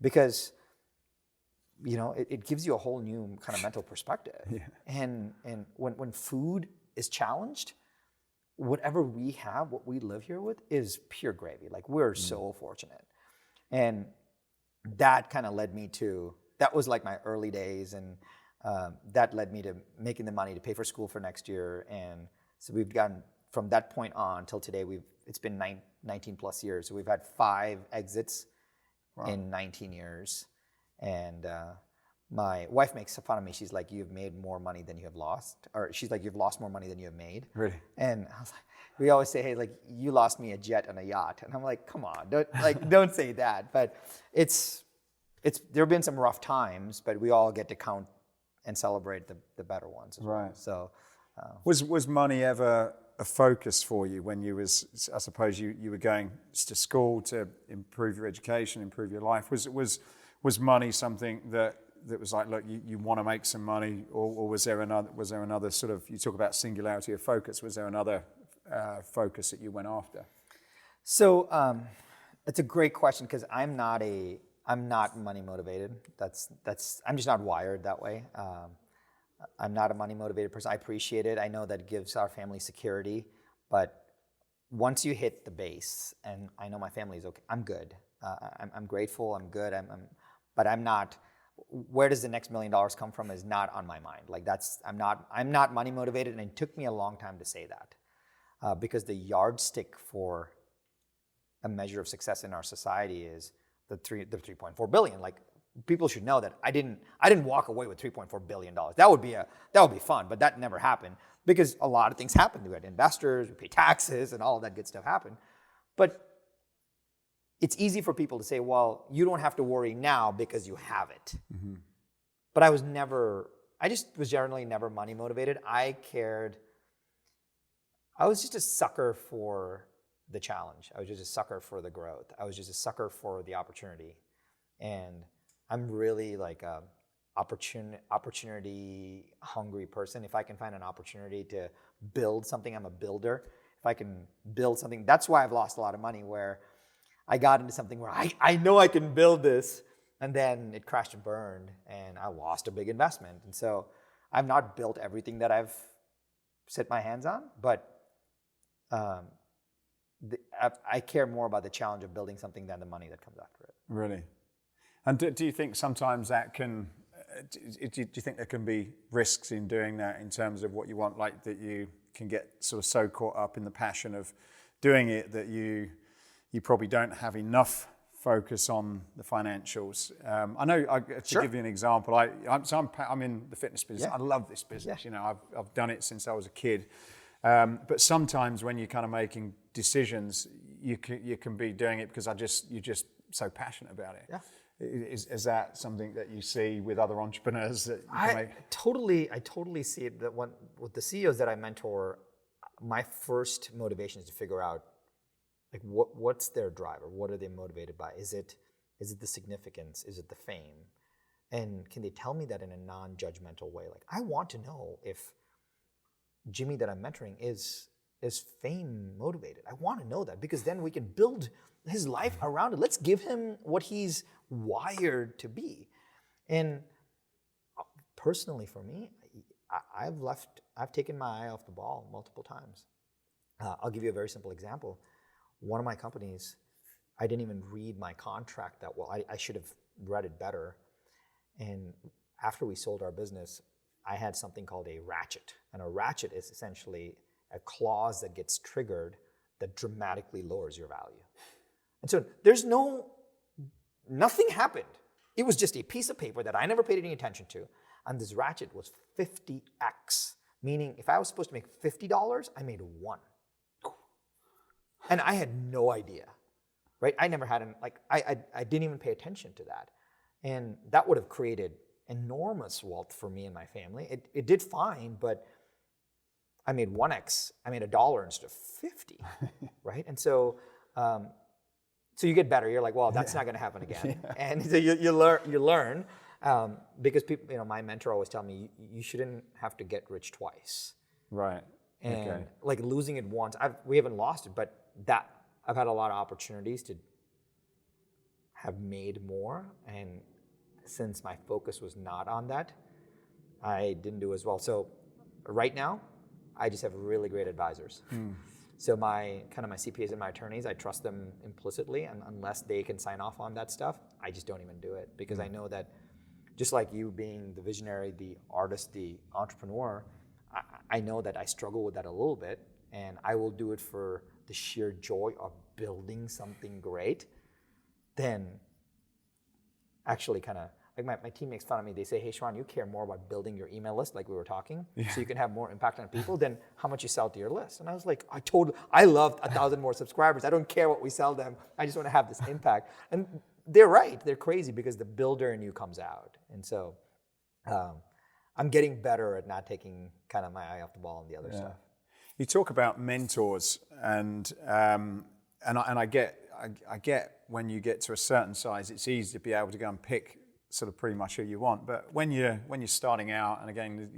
because you know, it gives you a whole new kind of mental perspective. Yeah. And when food is challenged, whatever we have, what we live here with, is pure gravy. Like, we're so fortunate. And that kind of led me to, that was like my early days, and that led me to making the money to pay for school for next year. And so we've gotten, from that point on till today, it's been 19 plus years. So we've had 5 exits in 19 years. And my wife makes fun of me. She's like, you've made more money than you have lost. Or she's like, you've lost more money than you have made. Really? And I was like, we always say, hey, like, you lost me a jet and a yacht. And I'm like, come on, don't say that. But there have been some rough times, but we all get to count and celebrate the better ones as well. So was money ever a focus for you when you was, I suppose you were going to school to improve your education, improve your life? Was money something that was like, look, you want to make some money, or was there another sort of, you talk about singularity of focus, was there another focus that you went after? So it's a great question, because I'm not money motivated. I'm just not wired that way. I'm not a money motivated person. I appreciate it. I know that it gives our family security, but once you hit the base, and I know my family is okay, I'm good. I'm grateful. I'm good. But I'm not. Where does the next $1 million come from is not on my mind. Like, I'm not money motivated, and it took me a long time to say that, because the yardstick for a measure of success in our society is the 3.4 billion. Like, people should know that I didn't walk away with $3.4 billion. That would be fun, but that never happened, because a lot of things happened. We had investors, we pay taxes, and all of that good stuff happened. But it's easy for people to say, well, you don't have to worry now because you have it. Mm-hmm. But I just was generally never money motivated. I was just a sucker for the challenge. I was just a sucker for the growth. I was just a sucker for the opportunity. And I'm really like a opportunity hungry person. If I can find an opportunity to build something, I'm a builder. If I can build something, that's why I've lost a lot of money, where I got into something where I know I can build this, and then it crashed and burned, and I lost a big investment. And so I've not built everything that I've set my hands on, but I care more about the challenge of building something than the money that comes after it. Really? And do you think sometimes that can, do you think there can be risks in doing that, in terms of what you want, like that you can get sort of so caught up in the passion of doing it that you probably don't have enough focus on the financials? I know, to give you an example, I'm in the fitness business. Yeah. I love this business. Yeah. You know, I've done it since I was a kid. But sometimes when you're kind of making decisions, you can be doing it because you're just so passionate about it. Yeah. Is that something that you see with other entrepreneurs that you can make? I totally see it. That with the CEOs that I mentor, my first motivation is to figure out, like, what's their driver? What are they motivated by? Is it the significance? Is it the fame? And can they tell me that in a non-judgmental way? Like, I want to know if Jimmy that I'm mentoring is fame motivated. I want to know that, because then we can build his life around it. Let's give him what he's wired to be. And personally, for me, I've taken my eye off the ball multiple times. I'll give you a very simple example. One of my companies, I didn't even read my contract that well. I should have read it better. And after we sold our business, I had something called a ratchet. And a ratchet is essentially a clause that gets triggered that dramatically lowers your value. And so nothing happened. It was just a piece of paper that I never paid any attention to. And this ratchet was 50x, meaning if I was supposed to make $50, I made one. And I had no idea, right? I never had, I didn't even pay attention to that. And that would have created enormous wealth for me and my family. It did fine, but I made 1x. I made $1 instead of 50, right? And so you get better. You're like, well, that's not going to happen again. Yeah. And so you learn because people, my mentor always tell me, you shouldn't have to get rich twice. Right. And like losing it once, we haven't lost it, but I've had a lot of opportunities to have made more. And since my focus was not on that, I didn't do as well. So right now, I just have really great advisors. So my CPAs and my attorneys, I trust them implicitly, and unless they can sign off on that stuff, I just don't even do it, because I know that just like you being the visionary, the artist, the entrepreneur, I know that I struggle with that a little bit, and I will do it for the sheer joy of building something great. Then actually kind of, like my team makes fun of me. They say, hey, Sharran, you care more about building your email list, like we were talking, so you can have more impact on people than how much you sell to your list. And I was like, I love 1,000 more subscribers. I don't care what we sell them. I just want to have this impact. And they're right. They're crazy, because the builder in you comes out. And so I'm getting better at not taking kind of my eye off the ball on the other stuff. You talk about mentors, and I get when you get to a certain size, it's easy to be able to go and pick sort of pretty much who you want. But when you're starting out, and again,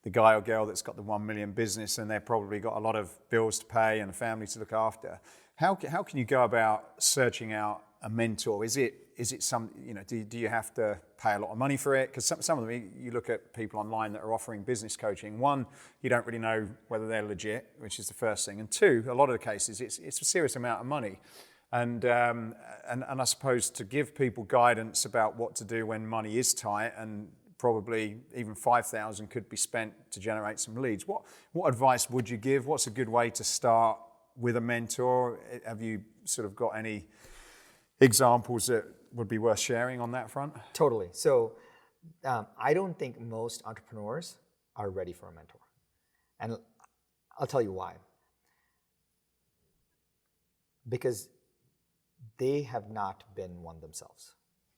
the guy or girl that's got the 1 million business, and they've probably got a lot of bills to pay and a family to look after, how can you go about searching out a mentor? Is it some, do you have to pay a lot of money for it? Because some of them, you look at people online that are offering business coaching. One, you don't really know whether they're legit, which is the first thing. And two, a lot of the cases, it's a serious amount of money. And I suppose to give people guidance about what to do when money is tight, and probably even 5,000 could be spent to generate some leads. What advice would you give? What's a good way to start with a mentor? Have you sort of got any examples that would be worth sharing on that front? Totally. So I don't think most entrepreneurs are ready for a mentor. And I'll tell you why. Because they have not been one themselves.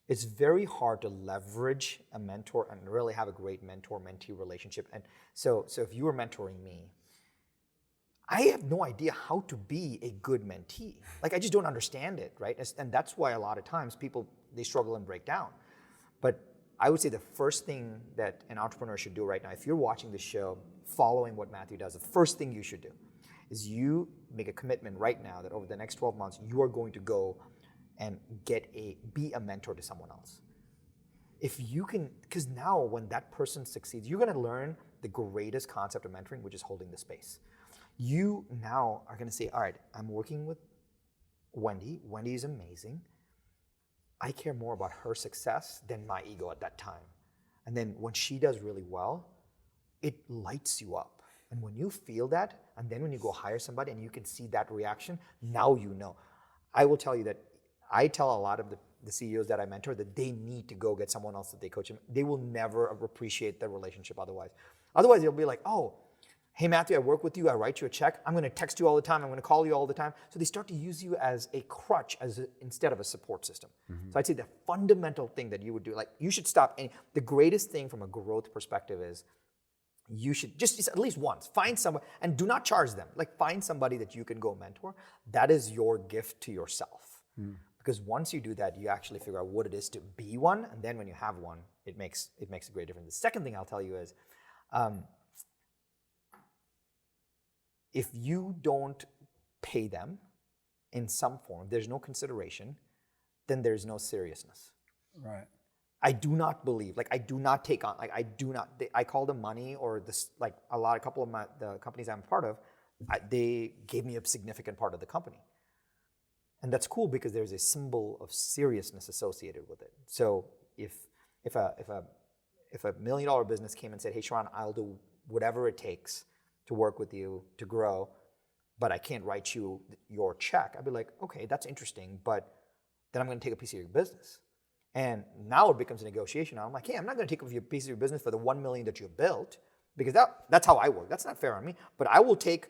It's very hard to leverage a mentor and really have a great mentor-mentee relationship. And so if you were mentoring me, I have no idea how to be a good mentee. Like, I just don't understand it, right? And that's why a lot of times people, they struggle and break down. But I would say the first thing that an entrepreneur should do right now, if you're watching this show, following what Matthew does, the first thing you should do is you make a commitment right now that over the next 12 months, you are going to go and be a mentor to someone else. If you can, because now when that person succeeds, you're gonna learn the greatest concept of mentoring, which is holding the space. You now are gonna say, all right, I'm working with Wendy. Wendy is amazing. I care more about her success than my ego at that time. And then when she does really well, it lights you up. And when you feel that, and then when you go hire somebody and you can see that reaction, now you know. I will tell you that I tell a lot of the CEOs that I mentor that they need to go get someone else that they coach. They will never appreciate the relationship otherwise. Otherwise, they'll be like, oh, hey, Matthew, I work with you. I write you a check. I'm going to text you all the time. I'm going to call you all the time. So they start to use you as a crutch instead of a support system. Mm-hmm. So I'd say the fundamental thing that you would do, like you should stop. The greatest thing from a growth perspective is you should just at least once find someone, and do not charge them. Like, find somebody that you can go mentor. That is your gift to yourself. Mm. Because once you do that, you actually figure out what it is to be one, and then when you have one, it makes a great difference. The second thing I'll tell you is, if you don't pay them in some form, there's no consideration, then there's no seriousness. Right. I do not believe, I do not take on, I call them money, or this, a couple of the companies I'm part of, they gave me a significant part of the company. And that's cool because there's a symbol of seriousness associated with it. So if a $1 million business came and said, hey, Sharran, I'll do whatever it takes to work with you to grow, but I can't write you your check. I'd be like, okay, that's interesting, but then I'm going to take a piece of your business. And now it becomes a negotiation. I'm like, hey, I'm not going to take a piece of your business for the 1 million that you built, because that's how I work. That's not fair on me. But I will take,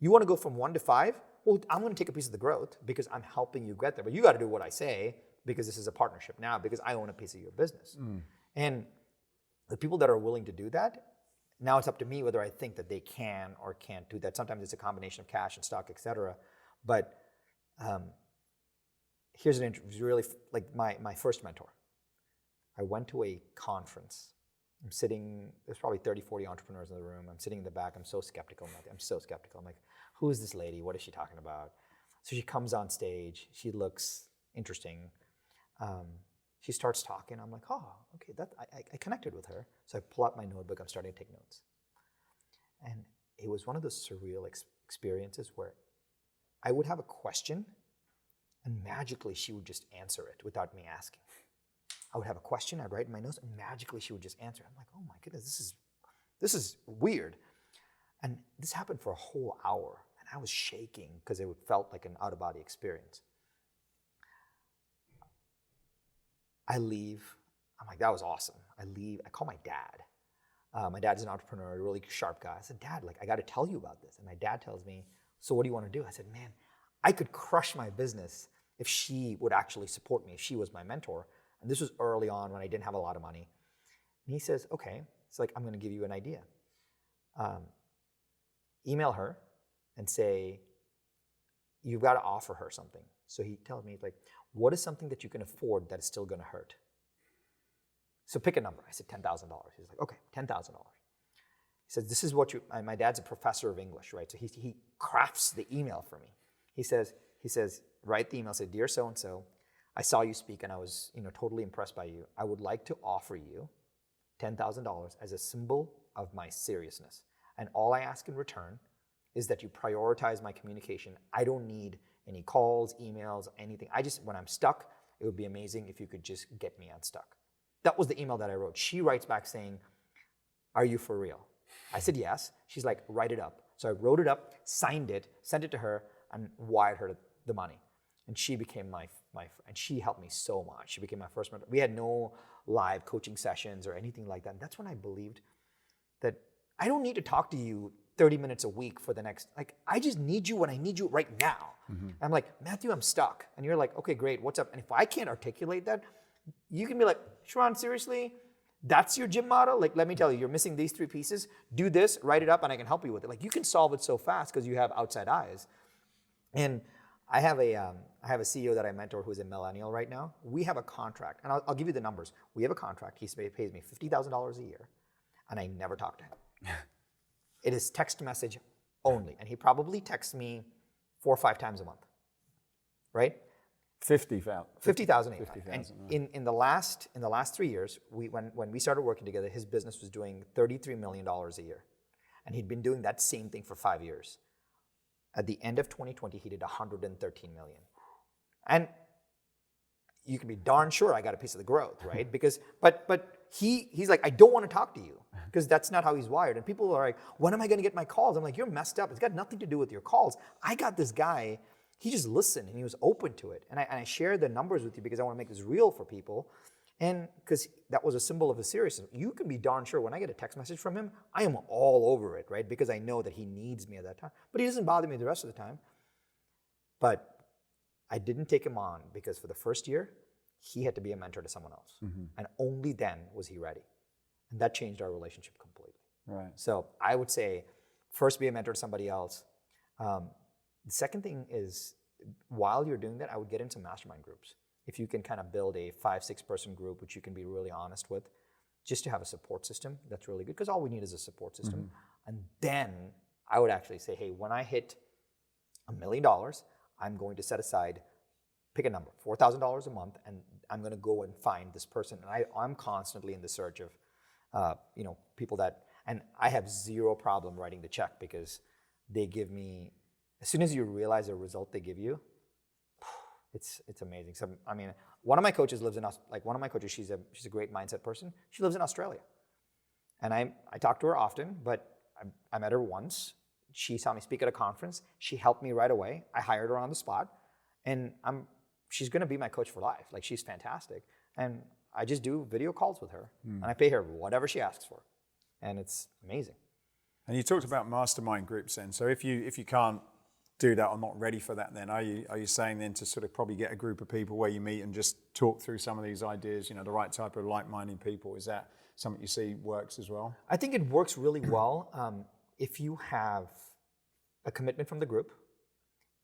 you want to go from 1 to 5? Well, I'm going to take a piece of the growth because I'm helping you get there. But you got to do what I say, because this is a partnership now, because I own a piece of your business. And the people that are willing to do that, now it's up to me whether I think that they can or can't do that. Sometimes it's a combination of cash and stock, et cetera. But here's an really, like my first mentor. I went to a conference. I'm sitting, there's probably 30, 40 entrepreneurs in the room. I'm sitting in the back. I'm so skeptical. I'm like, who is this lady? What is she talking about? So she comes on stage. She looks interesting. She starts talking. I'm like, oh, okay, I connected with her. So I pull out my notebook. I'm starting to take notes. And it was one of those surreal experiences where I would have a question and magically she would just answer it without me asking. I would have a question, I'd write in my notes, and magically she would just answer. I'm like, oh my goodness, this is weird. And this happened for a whole hour, and I was shaking because it felt like an out-of-body experience. I leave. I'm like, that was awesome. I leave. I call my dad. My dad's an entrepreneur, a really sharp guy. I said, Dad, like, I got to tell you about this. And my dad tells me, so what do you want to do? I said, man, I could crush my business if she would actually support me, if she was my mentor. And this was early on when I didn't have a lot of money. And he says, okay. It's like, I'm going to give you an idea. Email her and say, you've got to offer her something. So he tells me, like, what is something that you can afford that is still going to hurt? So pick a number. I said $10,000. He's like, okay, $10,000. He says, this is what my dad's a professor of English, right? So he crafts the email for me. He says, write the email, say, dear so-and-so, I saw you speak and I was, totally impressed by you. I would like to offer you $10,000 as a symbol of my seriousness. And all I ask in return is that you prioritize my communication. I don't need any calls, emails, anything. When I'm stuck, it would be amazing if you could just get me unstuck. That was the email that I wrote. She writes back saying, are you for real? I said, yes. She's like, write it up. So I wrote it up, signed it, sent it to her, and wired her the money. And she became and she helped me so much. She became my first mentor. We had no live coaching sessions or anything like that. And that's when I believed that I don't need to talk to you 30 minutes a week for the next, I just need you when I need you right now. Mm-hmm. I'm like, Matthew, I'm stuck. And you're like, okay, great, what's up? And if I can't articulate that, you can be like, Sharran, seriously? That's your gym model? Like, let me tell you, you're missing these 3 pieces. Do this, write it up, and I can help you with it. Like, you can solve it so fast because you have outside eyes. And I have a CEO that I mentor who's a millennial right now. We have a contract, and I'll give you the numbers. We have a contract. He pays me $50,000 a year, and I never talk to him. It is text message only, and he probably texts me 4 or 5 times a month, right? 50,000. 50,000. And right. in the last 3 years, when we started working together, his business was doing $33 million a year, and he'd been doing that same thing for 5 years. At the end of 2020, he did 113 million. And you can be darn sure I got a piece of the growth, right? Because, but he's like, I don't want to talk to you because that's not how he's wired. And people are like, when am I going to get my calls? I'm like, you're messed up. It's got nothing to do with your calls. I got this guy, he just listened and he was open to it. And I shared the numbers with you because I want to make this real for people. And because that was a symbol of his seriousness. You can be darn sure when I get a text message from him, I am all over it, right? Because I know that he needs me at that time. But he doesn't bother me the rest of the time. But I didn't take him on because for the first year, he had to be a mentor to someone else. Mm-hmm. And only then was he ready. And that changed our relationship completely. Right. So I would say, first be a mentor to somebody else. The second thing is, while you're doing that, I would get into mastermind groups. If you can kind of build a 5-6 person group, which you can be really honest with, just to have a support system, that's really good because all we need is a support system. Mm-hmm. And then I would actually say, hey, when I hit $1 million, I'm going to set aside, pick a number, $4,000 a month, and I'm going to go and find this person. And I'm constantly in the search of, people that, and I have zero problem writing the check because they give me, as soon as you realize the result they give you, it's amazing. So, I mean, one of my coaches lives in, she's a great mindset person. She lives in Australia. And I talk to her often, but I met her once. she saw me speak at a conference. She helped me right away. I hired her on the spot, and she's going to be my coach for life. Like, she's fantastic. And I just do video calls with her, and I pay her whatever she asks for. And it's amazing. And you talked about mastermind groups then. So if you can't do that or not ready for that, then are you saying then to sort of probably get a group of people where you meet and just talk through some of these ideas, the right type of like-minded people? Is that something you see works as well? I think it works really well if you have a commitment from the group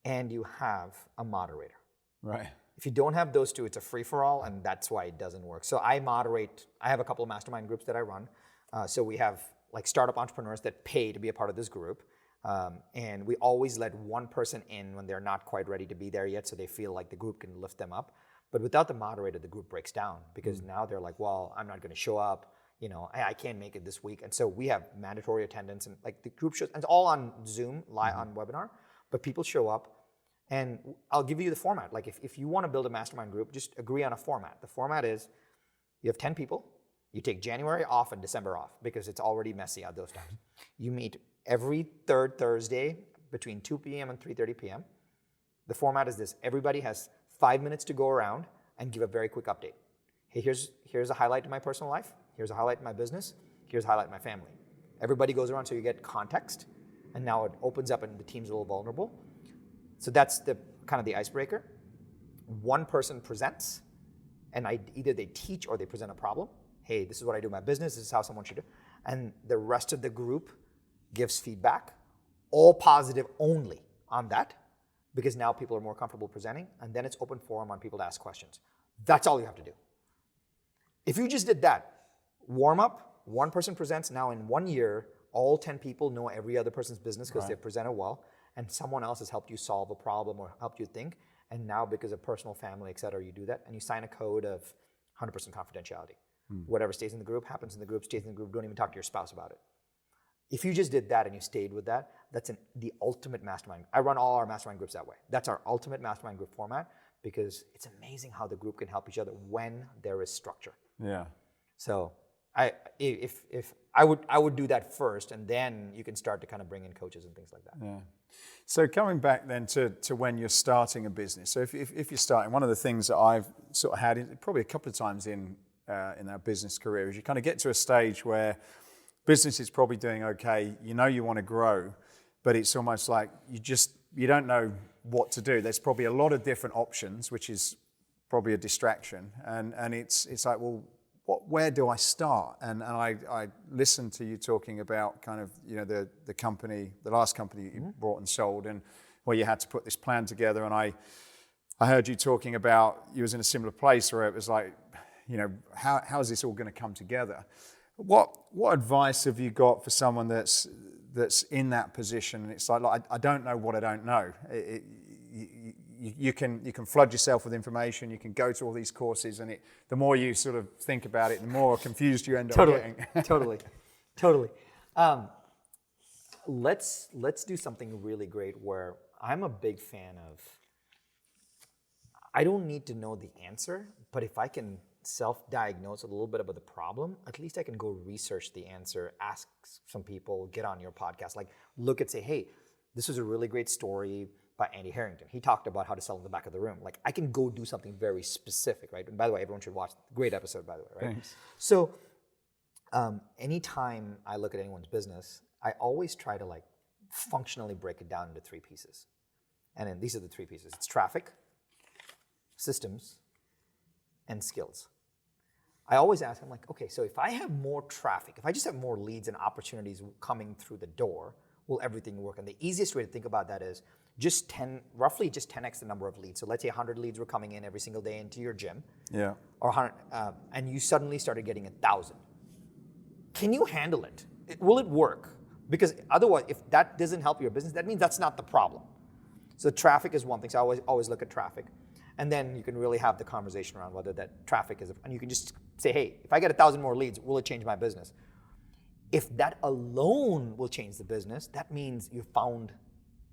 and you have a moderator. Right. If you don't have those two, it's a free-for-all, and that's why it doesn't work. So I have a couple of mastermind groups that I run. So we have like startup entrepreneurs that pay to be a part of this group. And we always let one person in when they're not quite ready to be there yet, so they feel like the group can lift them up. But without the moderator, the group breaks down, because now they're like, well, I'm not going to show up. I can't make it this week. And so we have mandatory attendance, and like the group shows, and it's all on Zoom, live on webinar, but people show up. And I'll give you the format. Like if you want to build a mastermind group, just agree on a format. The format is you have 10 people. You take January off and December off because it's already messy at those times. You meet every third Thursday between 2 p.m. and 3:30 p.m. The format is this. Everybody has 5 minutes to go around and give a very quick update. Hey, here's a highlight to my personal life. Here's a highlight to my business. Here's a highlight to my family. Everybody goes around so you get context. And now it opens up and the team's a little vulnerable. So that's the kind of the icebreaker. One person presents, and either they teach or they present a problem. Hey, this is what I do in my business. This is how someone should do. And the rest of the group gives feedback, all positive only on that, because now people are more comfortable presenting, and then it's open forum on people to ask questions. That's all you have to do. If you just did that, warm up, one person presents. Now in 1 year, all 10 people know every other person's business because they've presented well, and someone else has helped you solve a problem or helped you think. And now because of personal, family, et cetera, you do that, and you sign a code of 100% confidentiality. Whatever stays in the group happens in the group, stays in the group. Don't even talk to your spouse about it. If you just did that and you stayed with that, that's the ultimate mastermind. I run all our mastermind groups that way. That's our ultimate mastermind group format, because it's amazing how the group can help each other when there is structure. Yeah. So I would do that first, and then you can start to kind of bring in coaches and things like that. Yeah. So coming back then to when you're starting a business. So if you're starting, one of the things that I've sort of had probably a couple of times in our business career is you kind of get to a stage where business is probably doing okay. You want to grow, but it's almost like you don't know what to do. There's probably a lot of different options, which is probably a distraction. And it's like, well, where do I start? And I listened to you talking about kind of, the company, the last company you bought and sold, and where you had to put this plan together. And I heard you talking about you was in a similar place where it was like, how is this all going to come together? What advice have you got for someone that's in that position? And it's like I don't know what I don't know. You can flood yourself with information. You can go to all these courses, and the more you sort of think about it, the more confused you end up getting. Totally. Let's do something really great where I'm a big fan of. I don't need to know the answer, but if I can self-diagnose a little bit about the problem, at least I can go research the answer, ask some people, get on your podcast, like look and say, hey, this was a really great story by Andy Harrington. He talked about how to sell in the back of the room. Like I can go do something very specific, right? And by the way, everyone should watch. Great episode, by the way, right? Thanks. So anytime I look at anyone's business, I always try to like functionally break it down into 3 pieces. And then these are the 3 pieces. It's traffic, systems, and skills. I always ask, I'm like, okay, so if I have more traffic, if I just have more leads and opportunities coming through the door, will everything work? And the easiest way to think about that is roughly 10x the number of leads. So let's say 100 leads were coming in every single day into your gym. Yeah. Or 100, and you suddenly started getting 1,000. Can you handle it? Will it work? Because otherwise, if that doesn't help your business, that means that's not the problem. So traffic is one thing. So I always look at traffic. And then you can really have the conversation around whether that traffic is, and you can just say, hey, if I get 1,000 more leads, will it change my business? If that alone will change the business, that means you found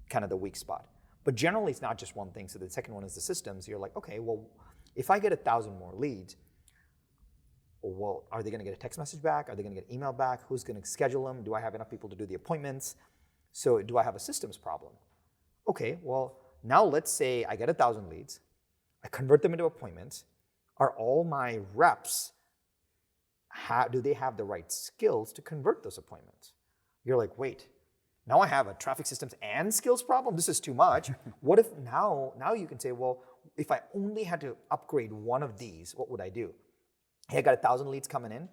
kind of the weak spot. But generally, it's not just one thing. So the second one is the systems. You're like, okay, well, if I get 1,000 more leads, well, are they going to get a text message back? Are they going to get email back? Who's going to schedule them? Do I have enough people to do the appointments? So do I have a systems problem? Okay, well, now let's say I get 1,000 leads. I convert them into appointments. Are all my reps, do they have the right skills to convert those appointments? You're like, wait, now I have a traffic systems and skills problem? This is too much. What if now you can say, well, if I only had to upgrade one of these, what would I do? Hey, I got 1,000 leads coming in,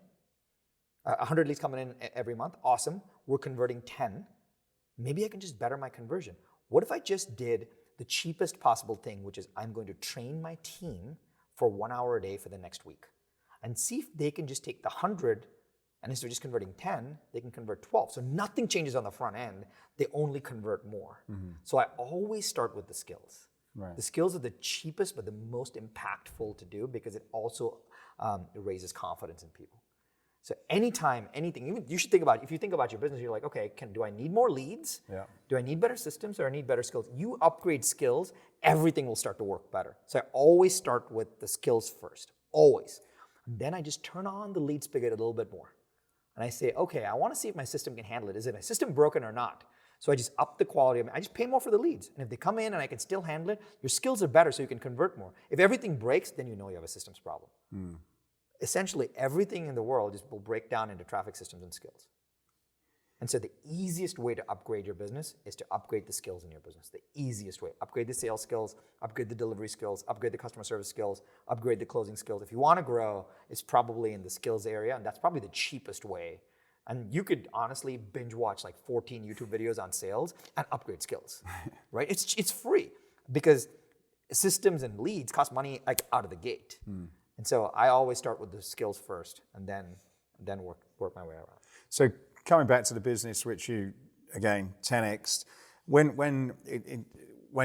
100 leads coming in every month. Awesome. We're converting 10. Maybe I can just better my conversion. What if I just did the cheapest possible thing, which is I'm going to train my team for 1 hour a day for the next week and see if they can just take the 100 and instead of just converting 10, they can convert 12. So nothing changes on the front end. They only convert more. So I always start with the skills. Right. The skills are the cheapest, but the most impactful to do because it also raises confidence in people. So anytime, anything, you should think about, if you think about your business, you're like, okay, do I need more leads? Yeah. Do I need better systems or I need better skills? You upgrade skills, everything will start to work better. So I always start with the skills first, always. And then I just turn on the lead spigot a little bit more. And I say, okay, I want to see if my system can handle it. Is my system broken or not? So I just up the quality of it. I just pay more for the leads. And if they come in and I can still handle it, your skills are better so you can convert more. If everything breaks, then you know you have a systems problem. Essentially, everything in the world just will break down into traffic systems and skills. And so the easiest way to upgrade your business is to upgrade the skills in your business. The easiest way. Upgrade the sales skills, upgrade the delivery skills, upgrade the customer service skills, upgrade the closing skills. If you want to grow, it's probably in the skills area, and that's probably the cheapest way. And you could honestly binge watch like 14 YouTube videos on sales and upgrade skills, right? It's free because systems and leads cost money like out of the gate. And so I always start with the skills first and then work my way around. So coming back to the business, which you, again, 10x, when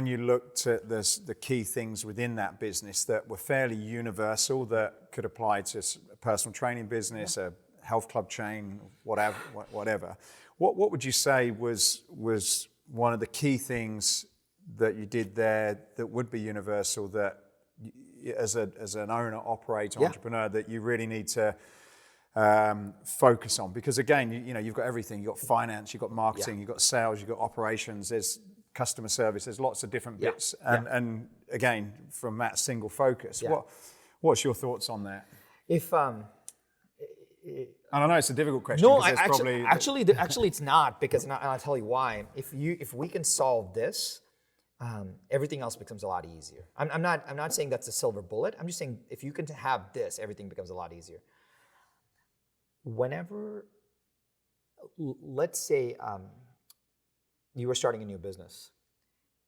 you looked at the key things within that business that were fairly universal that could apply to a personal training business, a health club chain, whatever, what would you say was one of the key things that you did there that would be universal that as an owner, operator, entrepreneur, that you really need to focus on? Because again, you've got everything. You've got finance, you've got marketing, you've got sales, you've got operations, there's customer service, there's lots of different bits. And again, from Matt's single focus, what's your thoughts on that? And I know it's a difficult question. No, actually, it's not, because and I'll tell you why. If we can solve this, everything else becomes a lot easier. I'm not saying that's a silver bullet. I'm just saying if you can have this, everything becomes a lot easier. Whenever, let's say you were starting a new business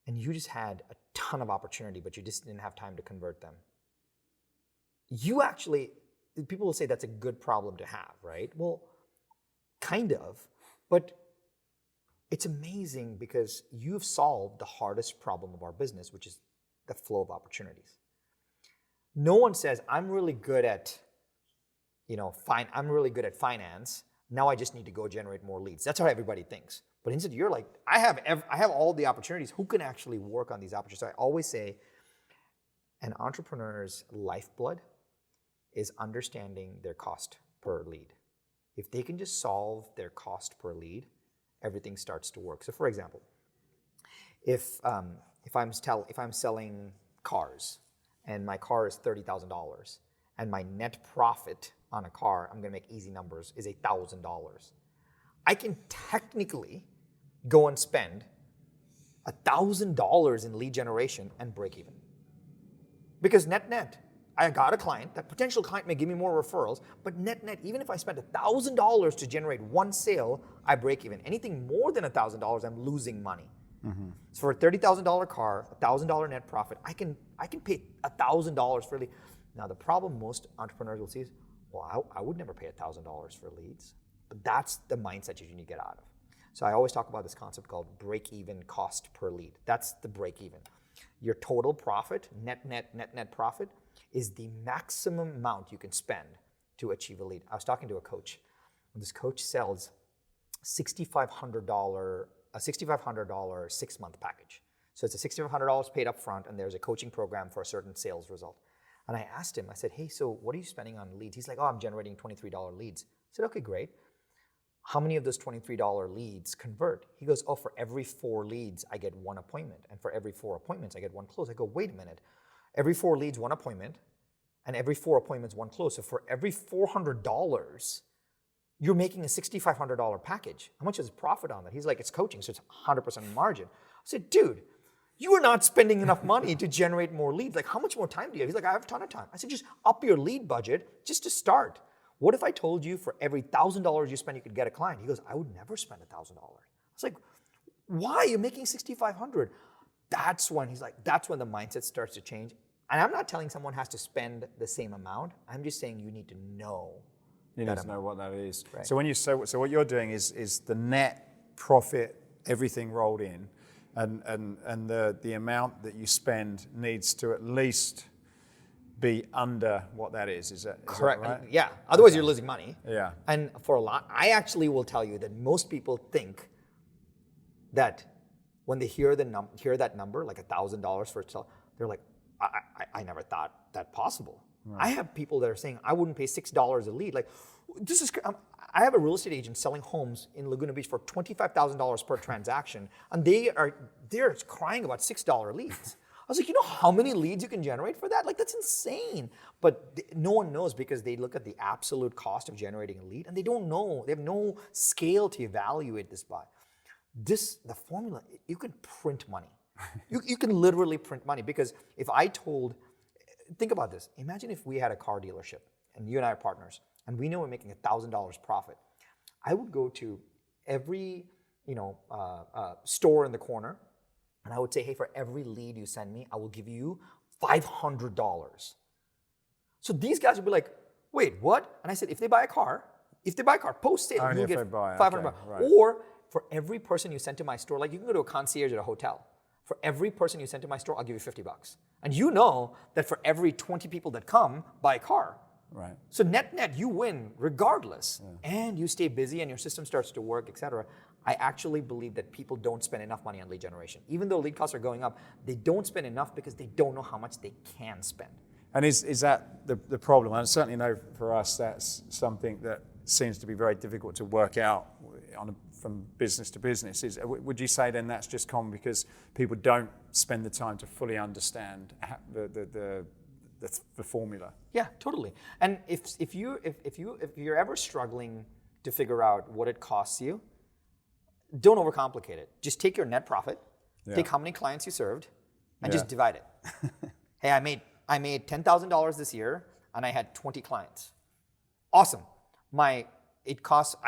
and you just had a ton of opportunity, but you just didn't have time to convert them. People will say that's a good problem to have, right? Well, kind of, but it's amazing because you've solved the hardest problem of our business, which is the flow of opportunities. No one says, I'm really good at, I'm really good at finance. Now I just need to go generate more leads. That's how everybody thinks. But instead, you're like, I have all the opportunities. Who can actually work on these opportunities? So I always say, an entrepreneur's lifeblood is understanding their cost per lead. If they can just solve their cost per lead, everything starts to work. So for example, if I'm selling cars and my car is $30,000 and my net profit on a car, I'm gonna make easy numbers, is $1,000. I can technically go and spend $1,000 in lead generation and break even. Because net, I got a client, that potential client may give me more referrals, but net, even if I spent $1,000 to generate one sale, I break even. Anything more than $1,000, I'm losing money. So for a $30,000 car, $1,000 net profit, I can pay $1,000 for a lead. Now the problem most entrepreneurs will see is, well, I would never pay $1,000 for leads. But that's the mindset you need to get out of. So I always talk about this concept called break-even cost per lead. That's the break-even. Your total profit, net profit, is the maximum amount you can spend to achieve a lead. I was talking to a coach, and this coach sells $6,500 6-month package. So it's a $6,500 paid up front, and there's a coaching program for a certain sales result. And I asked him, I said, hey, so what are you spending on leads? He's like, oh, I'm generating $23 leads. I said, okay, great. how many of those $23 leads convert? He goes, oh, for every 4 leads, I get 1 appointment. And for every 4 appointments, I get 1 close. I go, wait a minute. Every 4 leads, 1 appointment. And every 4 appointments, 1 close. So for every $400, you're making a $6,500 package. How much is profit on that? He's like, it's coaching, so it's 100% margin. I said, dude, you are not spending enough money to generate more leads. Like, how much more time do you have? He's like, I have a ton of time. I said, just up your lead budget just to start. What if I told you for every $1,000 you spend, you could get a client? He goes, I would never spend $1,000. I was like, why? You're making $6,500. That's when that's when the mindset starts to change. And I'm not telling someone has to spend the same amount. I'm just saying you need to know. You need to know what that is. Right. So what you're doing is the net profit, everything rolled in, and the amount that you spend needs to at least be under what that is. Is that correct? Right? Yeah. Otherwise, you're losing money. Yeah. And for a lot, I actually will tell you that most people think that when they hear that number, like $1,000 for itself, they're like, I never thought that possible. Right. I have people that are saying I wouldn't pay $6 a lead. Like, this is. I have a real estate agent selling homes in Laguna Beach for $25,000 per transaction, and they're crying about $6 leads. I was like, you know how many leads you can generate for that? Like, that's insane. But no one knows because they look at the absolute cost of generating a lead, and they don't know. They have no scale to evaluate this by. The formula, you can print money. You can literally print money, because if I told, think about this. Imagine if we had a car dealership and you and I are partners and we know we're making $1,000 profit. I would go to every store in the corner and I would say, hey, for every lead you send me, I will give you $500. So these guys would be like, wait, what? And I said, if they buy a car, post sale, you'll get $500. Okay, right. Or for every person you send to my store, like you can go to a concierge at a hotel. For every person you send to my store, I'll give you $50. And you know that for every 20 people that come, buy a car. Right. So net, you win regardless. Yeah. And you stay busy and your system starts to work, et cetera. I actually believe that people don't spend enough money on lead generation. Even though lead costs are going up, they don't spend enough because they don't know how much they can spend. And is that the problem? I certainly know for us that's something that seems to be very difficult to work out from business to business. Would you say then that's just common because people don't spend the time to fully understand the formula? Yeah, totally. And if you're ever struggling to figure out what it costs you, don't overcomplicate it. Just take your net profit, take how many clients you served, and just divide it. Hey, I made $10,000 this year, and I had 20 clients. Awesome. I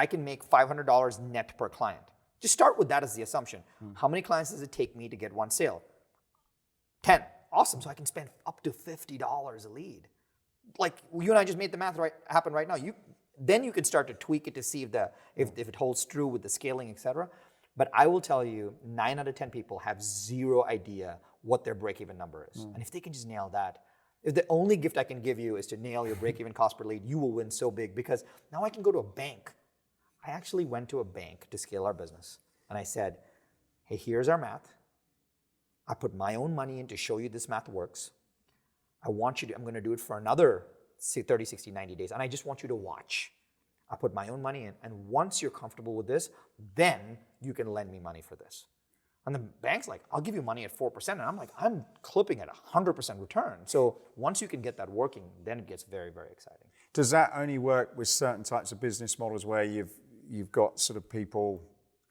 can make $500 net per client. Just start with that as the assumption. How many clients does it take me to get 1 sale? 10. Awesome. So I can spend up to $50 a lead. Like you and I just made the math happen right now. Then you can start to tweak it to see if it holds true with the scaling, et cetera. But I will tell you, 9 out of 10 people have zero idea what their break-even number is. And if they can just nail that, if the only gift I can give you is to nail your break-even cost per lead, you will win so big, because now I can go to a bank. I actually went to a bank to scale our business. And I said, hey, here's our math. I put my own money in to show you this math works. I'm going to do it for another 30, 60, 90 days. And I just want you to watch. I put my own money in. And once you're comfortable with this, then you can lend me money for this. And the bank's like, I'll give you money at 4%. And I'm like, I'm clipping at 100% return. So once you can get that working, then it gets very, very exciting. Does that only work with certain types of business models where you've got sort of people,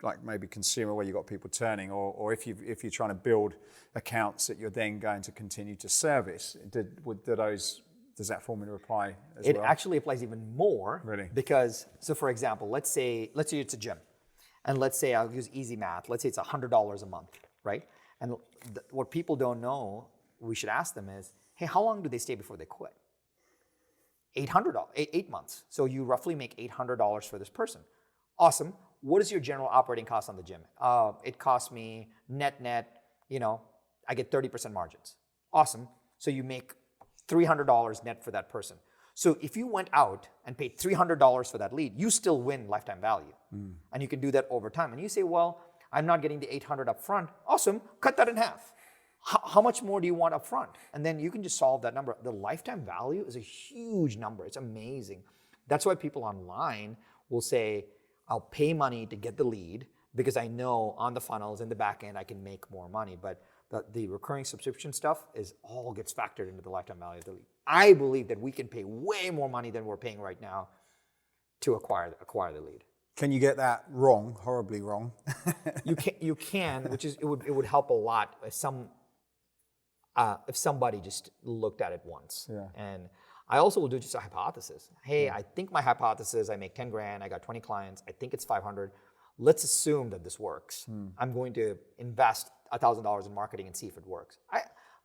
like maybe consumer, where you've got people turning, or if you're trying to build accounts that you're then going to continue to service? Does that formula apply as well? It actually applies even more. Really? Because, so for example, let's say it's a gym. And let's say, I'll use easy math, let's say it's $100 a month, right? And what people don't know, we should ask them is, hey, how long do they stay before they quit? $800, 8 months. So you roughly make $800 for this person. Awesome. What is your general operating cost on the gym? It costs me net, I get 30% margins. Awesome. So you make $300 net for that person. So if you went out and paid $300 for that lead, you still win lifetime value. And you can do that over time. And you say, well, I'm not getting the $800 up front. Awesome, cut that in half. How much more do you want up front? And then you can just solve that number. The lifetime value is a huge number. It's amazing. That's why people online will say, I'll pay money to get the lead because I know on the funnels in the back end I can make more money. But the recurring subscription stuff all gets factored into the lifetime value of the lead. I believe that we can pay way more money than we're paying right now to acquire the lead. Can you get that wrong, horribly wrong? You can, which is it would help a lot if somebody just looked at it once. Yeah. And I also will do just a hypothesis. Hey, I think my hypothesis, I make 10 grand, I got 20 clients, I think it's 500. Let's assume that this works. I'm going to invest $1,000 in marketing and see if it works.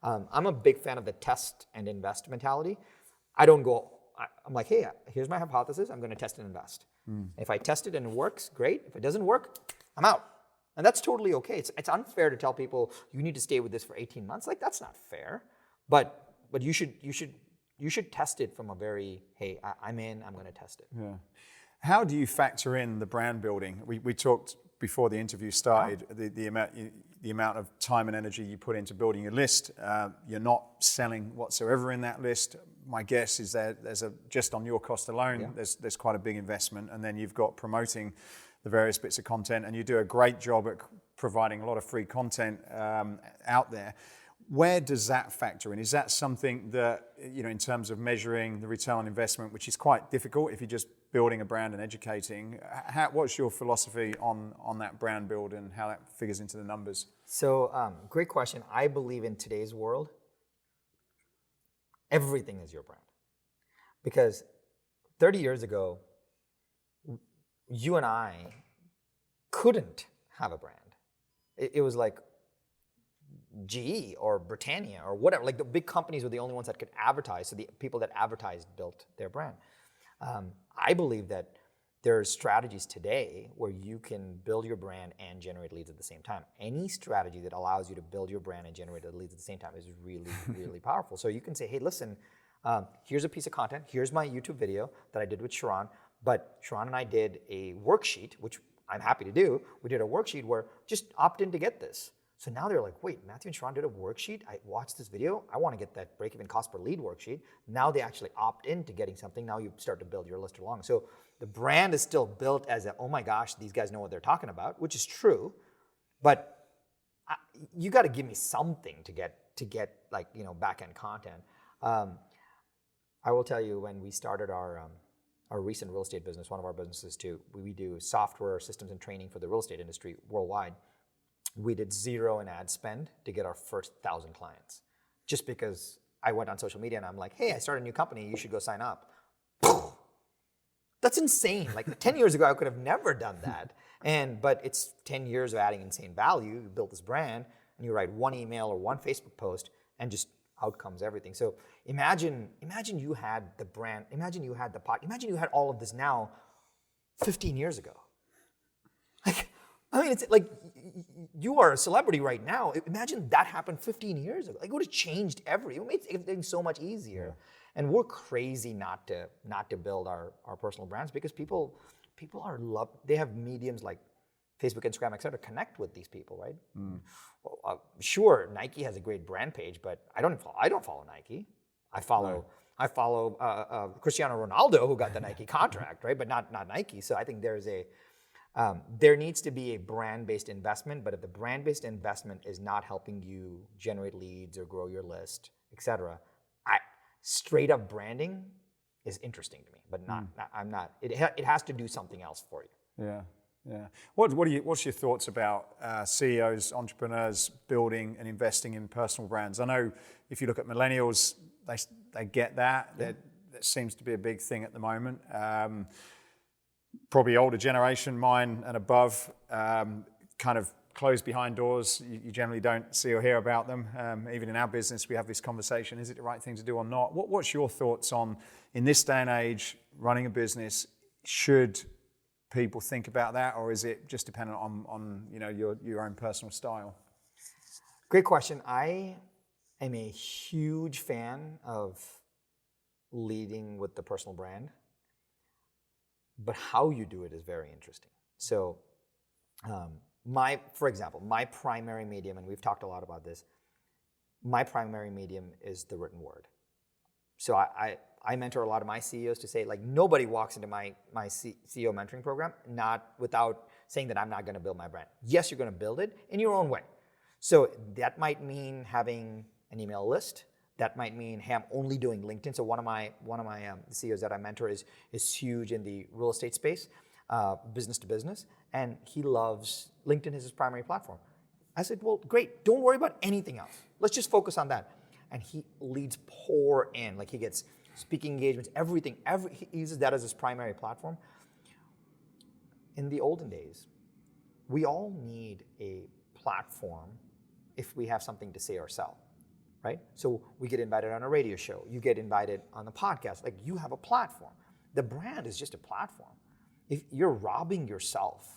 I'm a big fan of the test and invest mentality. I'm like, hey, here's my hypothesis. I'm going to test and invest. If I test it and it works, great. If it doesn't work, I'm out. And that's totally okay. It's unfair to tell people you need to stay with this for 18 months. Like, that's not fair. But you should test it from a very, hey, I'm in, I'm going to test it. Yeah. How do you factor in the brand building? We talked before the interview started, the amount of time and energy you put into building your list. You're not selling whatsoever in that list. My guess is that just on your cost alone, there's quite a big investment, and then you've got promoting the various bits of content, and you do a great job at providing a lot of free content out there. Where does that factor in? Is that something that, in terms of measuring the return on investment, which is quite difficult if you're just building a brand and educating, what's your philosophy on that brand build and how that figures into the numbers? So, great question. I believe in today's world, everything is your brand. Because 30 years ago, you and I couldn't have a brand. It was like GE or Britannia or whatever. Like, the big companies were the only ones that could advertise. So the people that advertised built their brand. I believe that there are strategies today where you can build your brand and generate leads at the same time. Any strategy that allows you to build your brand and generate leads at the same time is really, really powerful. So you can say, hey, listen, here's a piece of content. Here's my YouTube video that I did with Sharran. But Sharran and I did a worksheet, which I'm happy to do. We did a worksheet where just opt in to get this. So now they're like, wait, Matthew and Sharran did a worksheet. I watched this video. I want to get that break-even cost per lead worksheet. Now they actually opt into getting something. Now you start to build your list along. So the brand is still built as oh my gosh, these guys know what they're talking about, which is true. But you got to give me something to get like, back-end content. I will tell you, when we started our recent real estate business, one of our businesses too, we do software systems and training for the real estate industry worldwide. We did zero in ad spend to get our first 1,000 clients. Just because I went on social media and I'm like, hey, I started a new company, you should go sign up. That's insane. Like 10 years ago, I could have never done that. But it's 10 years of adding insane value. You built this brand and you write one email or one Facebook post and just out comes everything. So imagine you had the brand, imagine you had the pot, imagine you had all of this now 15 years ago. It's like you are a celebrity right now. Imagine that happened 15 years ago. Like, it would have changed it made everything so much easier. And we're crazy not to build our personal brands because people they have mediums like Facebook, Instagram, et cetera, connect with these people, right? Sure, Nike has a great brand page, but I don't follow Nike. I follow Cristiano Ronaldo, who got the Nike contract, right? But not Nike. So I think there needs to be a brand-based investment, but if the brand-based investment is not helping you generate leads or grow your list, et cetera, straight up branding is interesting to me, but I'm not. It has to do something else for you. Yeah. What's your thoughts about CEOs, entrepreneurs building and investing in personal brands? I know if you look at millennials, they get that. Yeah. That seems to be a big thing at the moment. Probably older generation, mine and above, kind of closed behind doors. You generally don't see or hear about them. Even in our business, we have this conversation: is it the right thing to do or not? What's your thoughts on, in this day and age, running a business? Should people think about that, or is it just dependent on your own personal style? Great question. I am a huge fan of leading with the personal brand, but how you do it is very interesting. So, for example, my primary medium, and we've talked a lot about this, my primary medium is the written word. So I mentor a lot of my CEOs to say, like, nobody walks into my CEO mentoring program not without saying that I'm not going to build my brand. Yes, you're going to build it in your own way. So that might mean having an email list. That might mean, hey, I'm only doing LinkedIn. So one of my CEOs that I mentor is huge in the real estate space, business to business, and he loves LinkedIn as his primary platform. I said, well, great. Don't worry about anything else. Let's just focus on that. And he leads pour in. Like, he gets speaking engagements, everything. He uses that as his primary platform. In the olden days, we all need a platform if we have something to say or sell, right? So we get invited on a radio show. You get invited on the podcast. Like, you have a platform. The brand is just a platform. If you're robbing yourself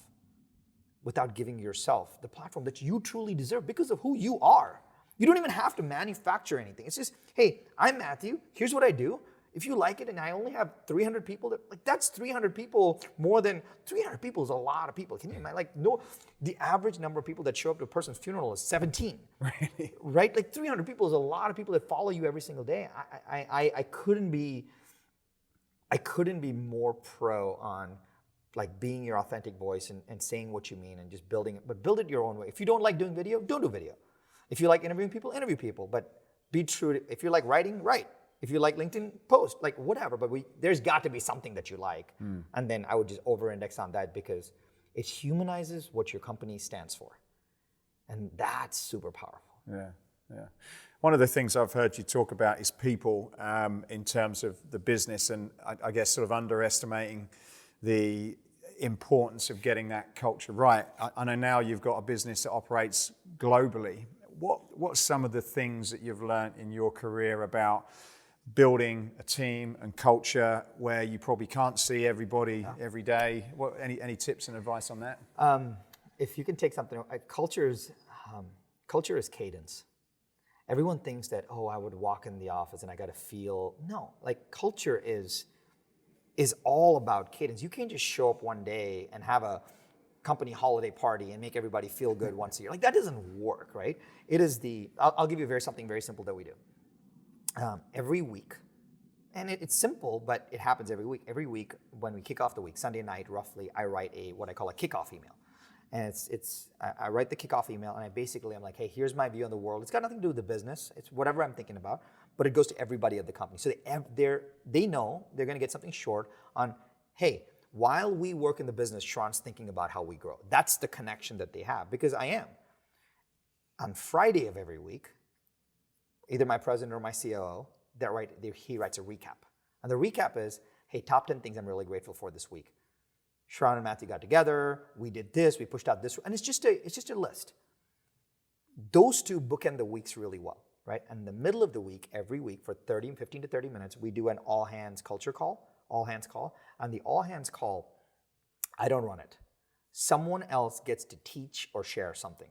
without giving yourself the platform that you truly deserve because of who you are. You don't even have to manufacture anything. It's just, hey, I'm Matthew. Here's what I do. If you like it, and I only have 300 people, that's 300 people more than 300 people is a lot of people. Can you imagine? Like, no, the average number of people that show up to a person's funeral is 17. Really? Right? Like, 300 people is a lot of people that follow you every single day. I couldn't be more pro on, like, being your authentic voice and saying what you mean and just building it, but build it your own way. If you don't like doing video, don't do video. If you like interviewing people, interview people, but be true. If you like writing, write. If you like LinkedIn, post, like, whatever, but there's got to be something that you like. And then I would just over-index on that because it humanizes what your company stands for. And that's super powerful. Yeah. One of the things I've heard you talk about is people in terms of the business, and I guess sort of underestimating the importance of getting that culture right. I know now you've got a business that operates globally. What's some of the things that you've learned in your career about building a team and culture where you probably can't see everybody every day? Any tips and advice on that? If you can take something, culture is cadence. Everyone thinks that, oh, I would walk in the office and I got to feel. No, like, culture is all about cadence. You can't just show up one day and have a company holiday party and make everybody feel good once a year. Like, that doesn't work, right? It is I'll give you something very simple that we do. Every week, and it's simple, but it happens every week. Every week when we kick off the week, Sunday night roughly, I write what I call a kickoff email. And I write the kickoff email, and I'm like, hey, here's my view on the world. It's got nothing to do with the business. It's whatever I'm thinking about, but it goes to everybody at the company. So they know they're going to get something short on, hey, while we work in the business, Sharran's thinking about how we grow. That's the connection that they have, because I am. On Friday of every week, either my president or my COO, he writes a recap. And the recap is, hey, top 10 things I'm really grateful for this week. Sharran and Matthew got together, we did this, we pushed out this, and it's just a list. Those two bookend the weeks really well, right? And in the middle of the week, every week for 15 to 30 minutes, we do an all hands culture call, all hands call. And the all hands call, I don't run it. Someone else gets to teach or share something.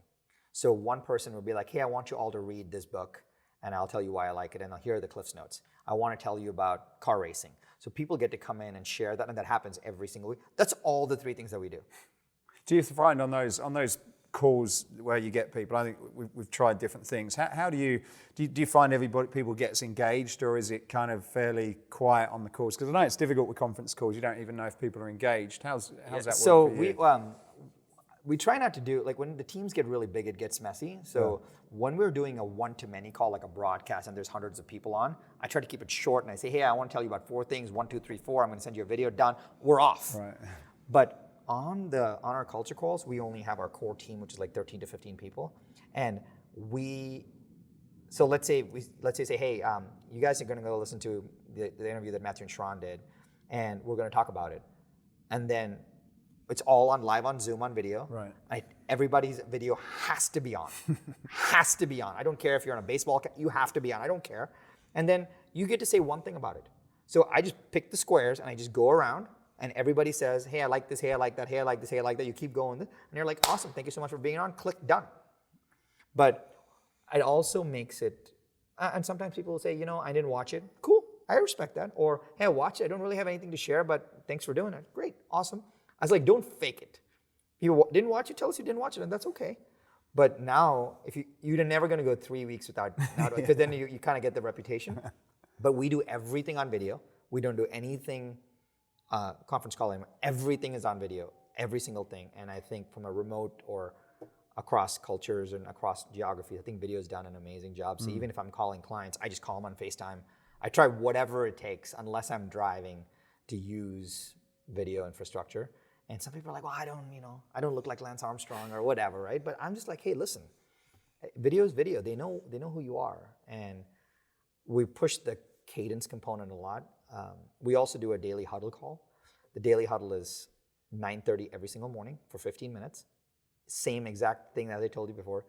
So one person will be like, hey, I want you all to read this book, and I'll tell you why I like it, and here are the Cliff's Notes. I want to tell you about car racing. So people get to come in and share that, and that happens every single week. That's all the three things that we do. Do you find on those calls where you get people, I think we've tried different things. How do you find people gets engaged, or is it kind of fairly quiet on the calls? Because I know it's difficult with conference calls. You don't even know if people are engaged. How's that work for you? So we try not to do, like, when the teams get really big, it gets messy. So when we're doing a one-to-many call, like a broadcast, and there's hundreds of people on, I try to keep it short, and I say, hey, I want to tell you about 4 things, 1, 2, 3, 4. I'm going to send you a video, done. We're off. Right. But on our culture calls, we only have our core team, which is like 13 to 15 people. And so let's say, hey, you guys are going to go listen to the interview that Matthew and Sharran did, and we're going to talk about it. And then it's all live on Zoom on video. Right. Everybody's video has to be on. Has to be on. I don't care if you're on a baseball, you have to be on. I don't care. And then you get to say one thing about it. So I just pick the squares and I just go around, and everybody says, hey, I like this, hey, I like that, hey, I like this, hey, I like that. You keep going, and you're like, awesome, thank you so much for being on. Click done. But it also makes it, and sometimes people will say, I didn't watch it. Cool, I respect that. Or, hey, I watched it. I don't really have anything to share, but thanks for doing it. Great, awesome. I was like, don't fake it. You didn't watch it, tell us you didn't watch it, and that's okay. But now, if you're never going to go 3 weeks without because then you kind of get the reputation. But we do everything on video. We don't do anything conference call anymore. Everything is on video, every single thing. And I think from a remote or across cultures and across geographies, I think video has done an amazing job. So even if I'm calling clients, I just call them on FaceTime. I try whatever it takes, unless I'm driving, to use video infrastructure. And some people are like, well, I don't look like Lance Armstrong or whatever, right? But I'm just like, hey, listen, video is video. They know who you are. And we push the cadence component a lot. We also do a daily huddle call. The daily huddle is 9:30 every single morning for 15 minutes. Same exact thing that I told you before.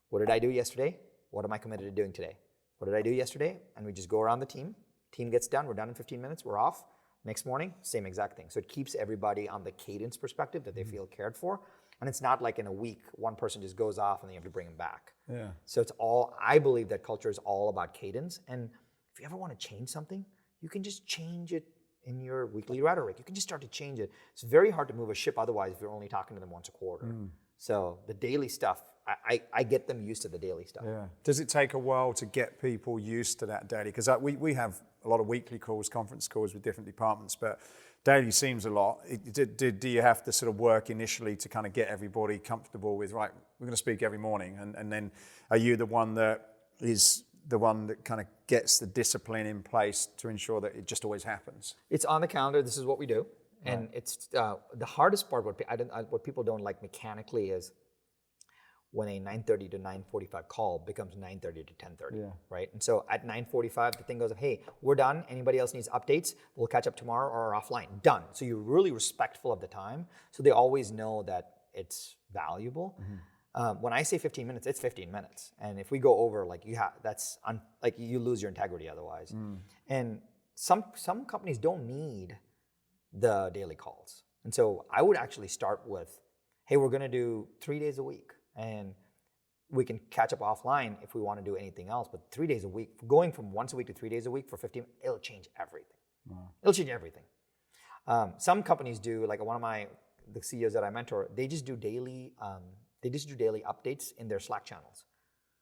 What did I do yesterday? What am I committed to doing today? What did I do yesterday? And we just go around the team. Team gets done. We're done in 15 minutes. We're off. Next morning, same exact thing. So it keeps everybody on the cadence perspective that they feel cared for. And it's not like in a week, one person just goes off and then you have to bring them back. Yeah. So it's all, I believe that culture is all about cadence. And if you ever want to change something, you can just change it in your weekly rhetoric. You can just start to change it. It's very hard to move a ship otherwise if you're only talking to them once a quarter. So the daily stuff, I get them used to the daily stuff. Yeah. Does it take a while to get people used to that daily? Because we have a lot of weekly calls, conference calls with different departments, but daily seems a lot. Do you have to sort of work initially to kind of get everybody comfortable with, right, we're going to speak every morning, and then are you the one that is the one that kind of gets the discipline in place to ensure that it just always happens? It's on the calendar. This is what we do. And it's the hardest part, what people don't like mechanically is when a 9:30 to 9:45 call becomes 9:30 to 10:30, right? And so at 9:45, the thing goes, hey, we're done. Anybody else needs updates? We'll catch up tomorrow or offline. Done. So you're really respectful of the time. So they always know that it's valuable. When I say 15 minutes, it's 15 minutes. And if we go over, like you lose your integrity otherwise. And some companies don't need the daily calls. And so I would actually start with, hey, we're going to do 3 days a week. And we can catch up offline if we want to do anything else. But 3 days a week, going from once a week to 3 days a week for 15, it'll change everything. It'll change everything. Some companies do, like the CEOs that I mentor, they just do daily updates in their Slack channels.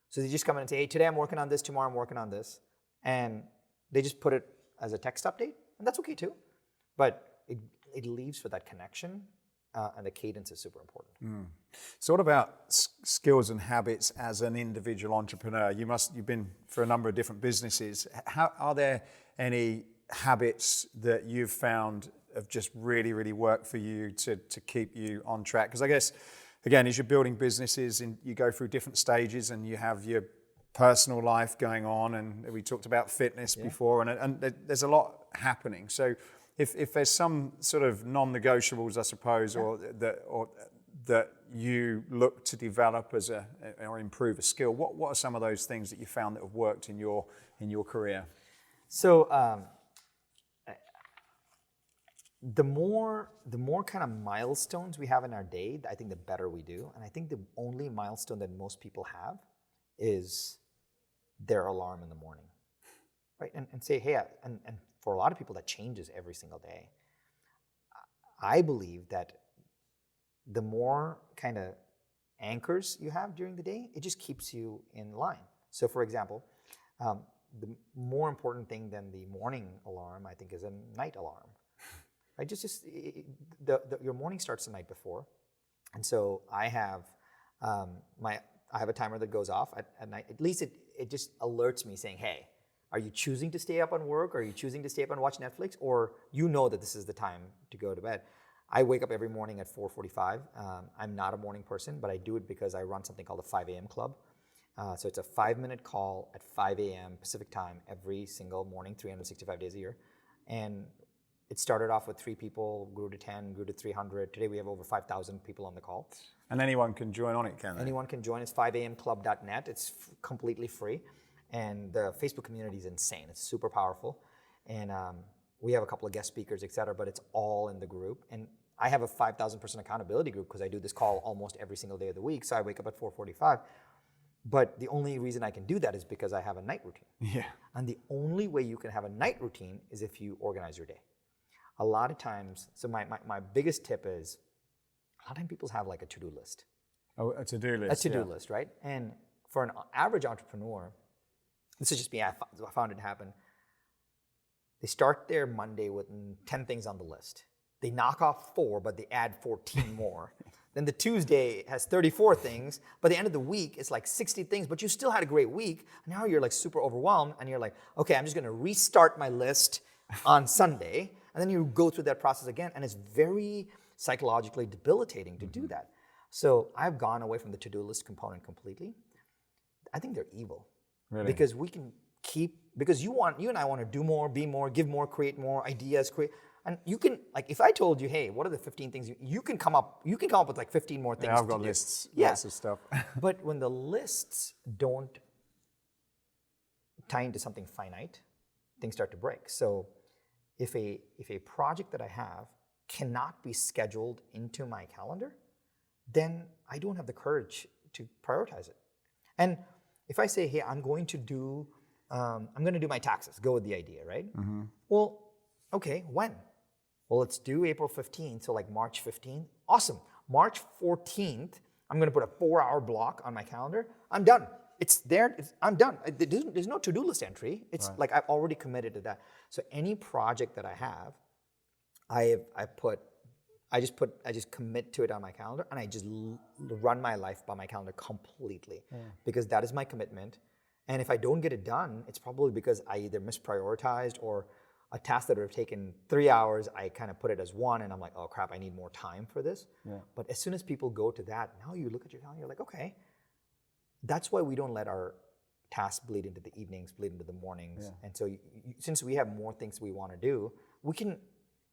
So they just come in and say, hey, today I'm working on this, tomorrow I'm working on this. And they just put it as a text update. And that's okay too. But it leaves for that connection. And the cadence is super important. So what about skills and habits as an individual entrepreneur? You've been for a number of different businesses. Are there any habits that you've found have just really, really worked for you to keep you on track? Because I guess, again, as you're building businesses, and you go through different stages and you have your personal life going on, and we talked about fitness before, and there's a lot happening. So if there's some sort of non-negotiables, I suppose, or that you look to develop or improve a skill, what are some of those things that you found that have worked in your career? So the more kind of milestones we have in our day, I think the better we do. And I think the only milestone that most people have is their alarm in the morning, right? And say, hey, and for a lot of people, that changes every single day. I believe that the more kind of anchors you have during the day, it just keeps you in line. So for example, the more important thing than the morning alarm, I think, is a night alarm. Right? Your morning starts the night before. And so I have a timer that goes off at night. At least it just alerts me saying, hey, are you choosing to stay up on work? Are you choosing to stay up and watch Netflix? Or you know that this is the time to go to bed. I wake up every morning at 4:45. I'm not a morning person, but I do it because I run something called the 5 a.m. Club. So it's a 5-minute call at 5 a.m. Pacific time every single morning, 365 days a year. And it started off with 3 people, grew to 10, grew to 300. Today we have over 5,000 people on the call. And anyone can join on it, can they? Anyone can join. It's 5amclub.net. It's completely free. And the Facebook community is insane. It's super powerful. And we have a couple of guest speakers, et cetera, but it's all in the group. And I have a 5,000 person accountability group because I do this call almost every single day of the week. So I wake up at 4:45. But the only reason I can do that is because I have a night routine. Yeah. And the only way you can have a night routine is if you organize your day. A lot of times, so my biggest tip is, a lot of times people have like a to-do list. Oh, a to-do list. A to-do list, right? And for an average entrepreneur, this is just me, I found it happen. They start their Monday with 10 things on the list. They knock off 4, but they add 14 more. Then the Tuesday has 34 things. By the end of the week, it's like 60 things, but you still had a great week. Now you're like super overwhelmed, and you're like, okay, I'm just going to restart my list on Sunday. And then you go through that process again, and it's very psychologically debilitating to do that. So I've gone away from the to-do list component completely. I think they're evil. Really? Because we can because you and I want to do more, be more, give more, create more ideas, and you can, like, if I told you, hey, what are the 15 things you can come up with like 15 more things. Yeah, I've got lists, lots of stuff. But when the lists don't tie into something finite, things start to break. So if a project that I have cannot be scheduled into my calendar, then I don't have the courage to prioritize it. And if I say, hey, I'm going to do my taxes, go with the idea, right? Mm-hmm. Well, okay, when? Well, it's due April 15th, so like March 15th. Awesome. March 14th, I'm going to put a 4-hour block on my calendar. I'm done. It's there. I'm done. There's no to-do list entry. It's right. Like I've already committed to that. So any project that I have, I just commit to it on my calendar, and I just run my life by my calendar completely, because that is my commitment. And if I don't get it done, it's probably because I either misprioritized, or a task that would have taken 3 hours, I kind of put it as 1, and I'm like, oh crap, I need more time for this. Yeah. But as soon as people go to that, now you look at your calendar, you're like, okay. That's why we don't let our tasks bleed into the evenings, bleed into the mornings. Yeah. And so since we have more things we want to do,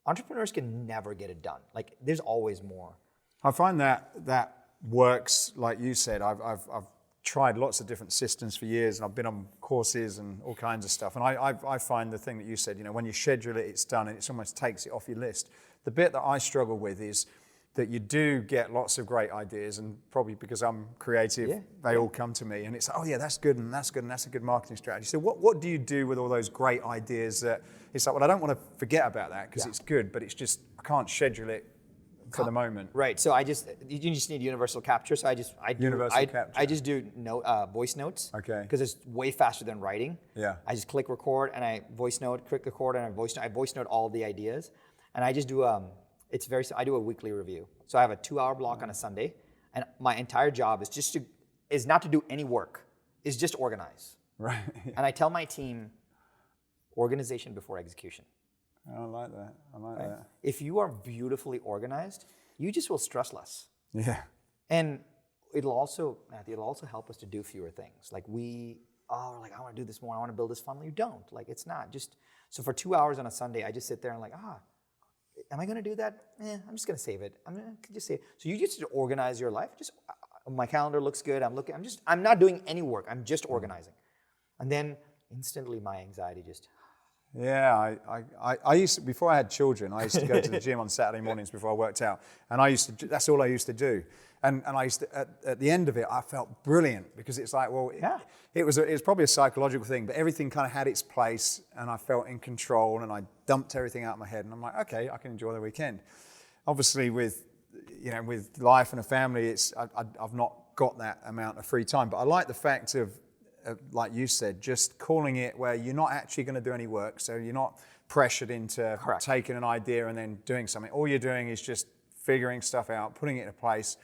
entrepreneurs can never get it done. Like, there's always more. I find that works, like you said. I've tried lots of different systems for years, and I've been on courses and all kinds of stuff. And I find the thing that you said, when you schedule it, it's done, and it almost takes it off your list. The bit that I struggle with is that you do get lots of great ideas, and probably because I'm creative, they all come to me, and it's, oh yeah, that's good, and that's good, and that's a good marketing strategy. So what do you do with all those great ideas that it's like, well, I don't want to forget about that because it's good, but it's just, I can't schedule it for the moment. Right. So you just need universal capture. So I just do voice notes. Okay. Because it's way faster than writing. Yeah. I just click record, and I voice note, click record, and I voice note all the ideas, and I just do I do a weekly review. So I have a 2-hour block on a Sunday, and my entire job is not to do any work. It's just organize. Right. And I tell my team, organization before execution. I like that. That. If you are beautifully organized, you just will stress less. Yeah. And it'll also help us to do fewer things. Like I want to do this more. I want to build this funnel. You don't. Like, it's not just. So for 2 hours on a Sunday, I just sit there and like, am I going to do that? I'm just going to save it. I'm going to just save it. So you just organize your life. Just my calendar looks good. I'm not doing any work. I'm just organizing. And then instantly my anxiety just. Yeah, I used to, before I had children, I used to go to the gym on Saturday mornings before I worked out. And that's all I used to do. And I used to, at the end of it, I felt brilliant, because it's like, well, it was probably a psychological thing, but everything kind of had its place, and I felt in control, and I dumped everything out of my head, and I'm like, okay, I can enjoy the weekend. Obviously, with life and a family, I've not got that amount of free time, but I like the fact of, like you said, just calling it where you're not actually going to do any work, so you're not pressured into taking an idea and then doing something. All you're doing is just figuring stuff out, putting it in place,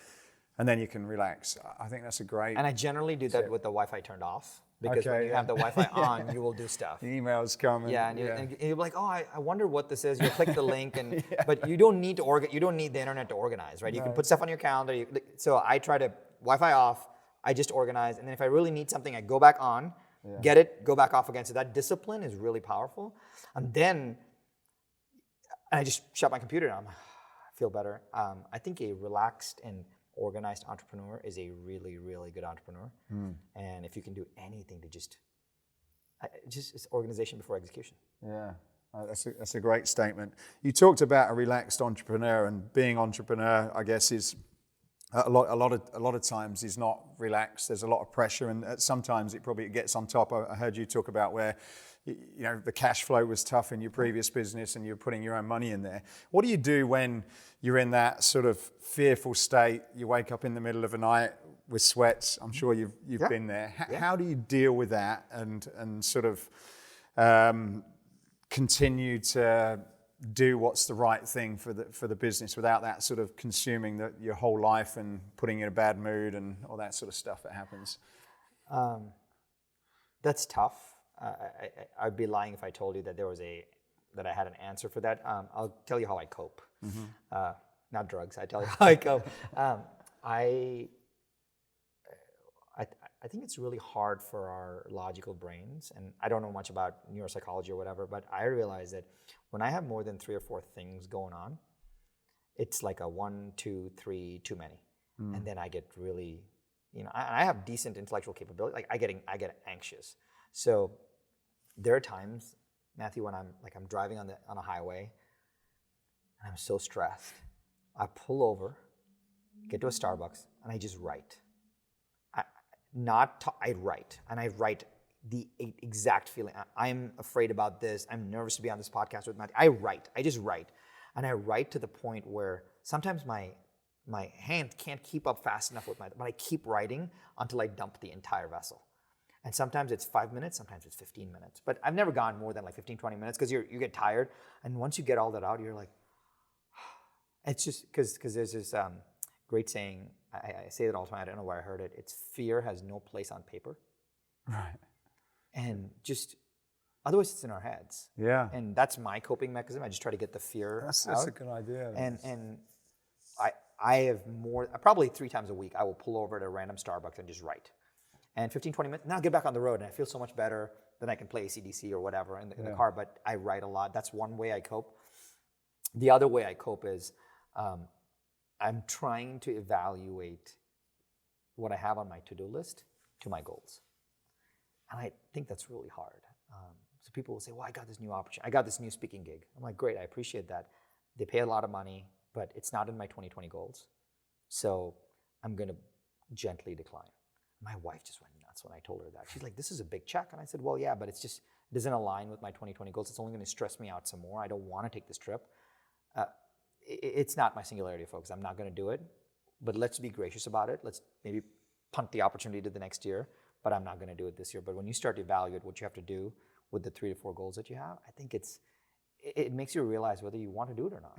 and then you can relax. I think that's a great. And I generally do that with the Wi-Fi turned off, because when you have the Wi-Fi on, you will do stuff. The emails come. And you're like, oh, I wonder what this is. You click the link, but you don't need to you don't need the internet to organize, right? You can put stuff on your calendar. So I try to Wi-Fi off. I just organize, and then if I really need something, I go back on, get it, go back off again. So that discipline is really powerful. And then I just shut my computer down. I feel better. I think a relaxed and organized entrepreneur is a really, really good entrepreneur. And if you can do anything to just it's organization before execution. Yeah, that's a great statement. You talked about a relaxed entrepreneur, and being entrepreneur, I guess, is a lot of times is not relaxed. There's a lot of pressure, and sometimes it probably gets on top. I heard you talk about where the cash flow was tough in your previous business, and you're putting your own money in there. What do you do when you're in that sort of fearful state? You wake up in the middle of the night with sweats. I'm sure you've been there. How do you deal with that and sort of continue to do what's the right thing for the business without that sort of consuming your whole life and putting you in a bad mood and all that sort of stuff that happens? That's tough. I'd be lying if I told you that that I had an answer for that. I'll tell you how I cope. Not drugs. I tell you how I cope. I think it's really hard for our logical brains, and I don't know much about neuropsychology or whatever, but I realize that when I have more than 3 or 4 things going on, it's like a 1, 2, 3 too many, and then I get really, I have decent intellectual capability. Like I get anxious. So there are times, Matthew, when I'm driving on a highway, and I'm so stressed, I pull over, get to a Starbucks, and I just write. I write, and I write the exact feeling. I'm afraid about this. I'm nervous to be on this podcast with Matthew. I just write. And I write to the point where sometimes my hand can't keep up fast enough but I keep writing until I dump the entire vessel. And sometimes it's 5 minutes, sometimes it's 15 minutes. But I've never gone more than like 15, 20 minutes because you get tired. And once you get all that out, you're like, it's just because there's this great saying, I say that all the time, I don't know where I heard it. It's fear has no place on paper. Right. And just, otherwise it's in our heads. Yeah. And that's my coping mechanism. I just try to get the fear out. That's a good idea. And I have probably 3 times a week, I will pull over at a random Starbucks and just write. And 15, 20 minutes, now I'll get back on the road and I feel so much better. Then I can play AC/DC or whatever in the car, but I write a lot. That's one way I cope. The other way I cope is I'm trying to evaluate what I have on my to-do list to my goals. And I think that's really hard. So people will say, well, I got this new opportunity. I got this new speaking gig. I'm like, great, I appreciate that. They pay a lot of money, but it's not in my 2020 goals. So I'm going to gently decline. My wife just went nuts when I told her that. She's like, this is a big check. And I said, well, yeah, but it doesn't align with my 2020 goals. It's only going to stress me out some more. I don't want to take this trip. It's not my singularity, folks. I'm not going to do it. But let's be gracious about it. Let's maybe punt the opportunity to the next year. But I'm not going to do it this year. But when you start to evaluate what you have to do with the 3 to 4 goals that you have, I think it makes you realize whether you want to do it or not.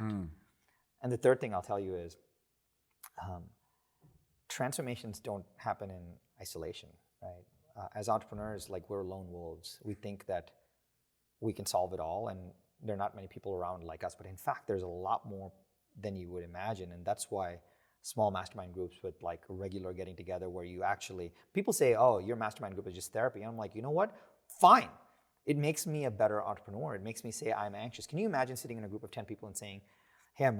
And the third thing I'll tell you is transformations don't happen in isolation, right? As entrepreneurs, like we're lone wolves. We think that we can solve it all, and there are not many people around like us. But in fact, there's a lot more than you would imagine, and that's why small mastermind groups with like regular getting together where you actually, people say, oh, your mastermind group is just therapy. And I'm like, you know what? Fine. It makes me a better entrepreneur. It makes me say I'm anxious. Can you imagine sitting in a group of 10 people and saying, hey, I'm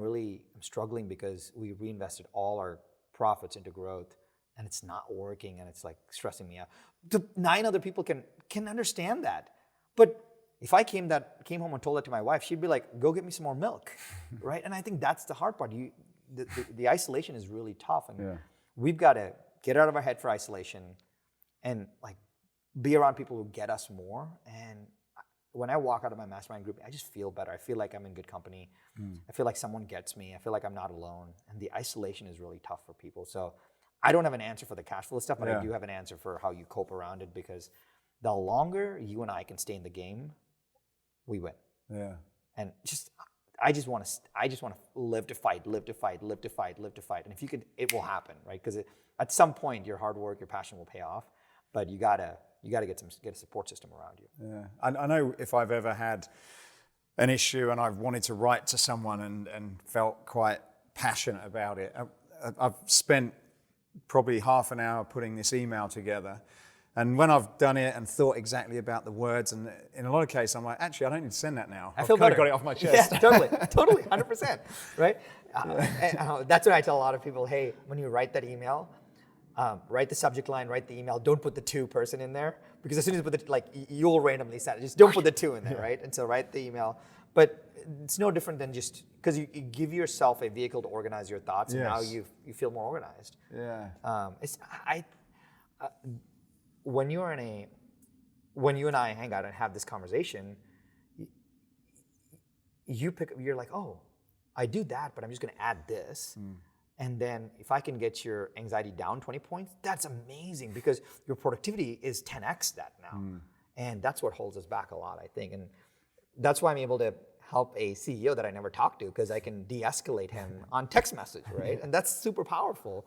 struggling because we reinvested all our profits into growth and it's not working and it's like stressing me out. The 9 other people can understand that. But if I came home and told that to my wife, she'd be like, go get me some more milk, right? And I think that's the hard part. The isolation is really tough, and we've got to get out of our head for isolation and like be around people who get us more. And when I walk out of my mastermind group, I just feel better. I feel like I'm in good company. I feel like someone gets me. I feel like I'm not alone. And the isolation is really tough for people. So I don't have an answer for the cash flow stuff, but I do have an answer for how you cope around it, because the longer you and I can stay in the game, we win. Yeah. And I just want to live to fight. And if you could, it will happen, right? Because at some point, your hard work, your passion will pay off. But you gotta get a support system around you. Yeah, I know if I've ever had an issue and I've wanted to write to someone and felt quite passionate about it, I've spent probably half an hour putting this email together. And when I've done it and thought exactly about the words, and in a lot of cases, I'm like, actually, I don't need to send that now. I feel kind better. of got it off my chest. Yeah, totally, 100%, right? That's what I tell a lot of people, hey, when you write that email, write the subject line, write the email, don't put the to person in there, because as soon as you put you'll randomly send it. Just don't put the to in there, right? And so write the email. But it's no different than just, because you give yourself a vehicle to organize your thoughts, and now you feel more organized. Yeah. When you and I hang out and have this conversation, you're like, oh, I do that, but I'm just going to add this. And then if I can get your anxiety down 20 points, that's amazing, because your productivity is 10x that now. And that's what holds us back a lot, I think. And that's why I'm able to help a CEO that I never talked to, because I can de-escalate him on text message, right? And that's super powerful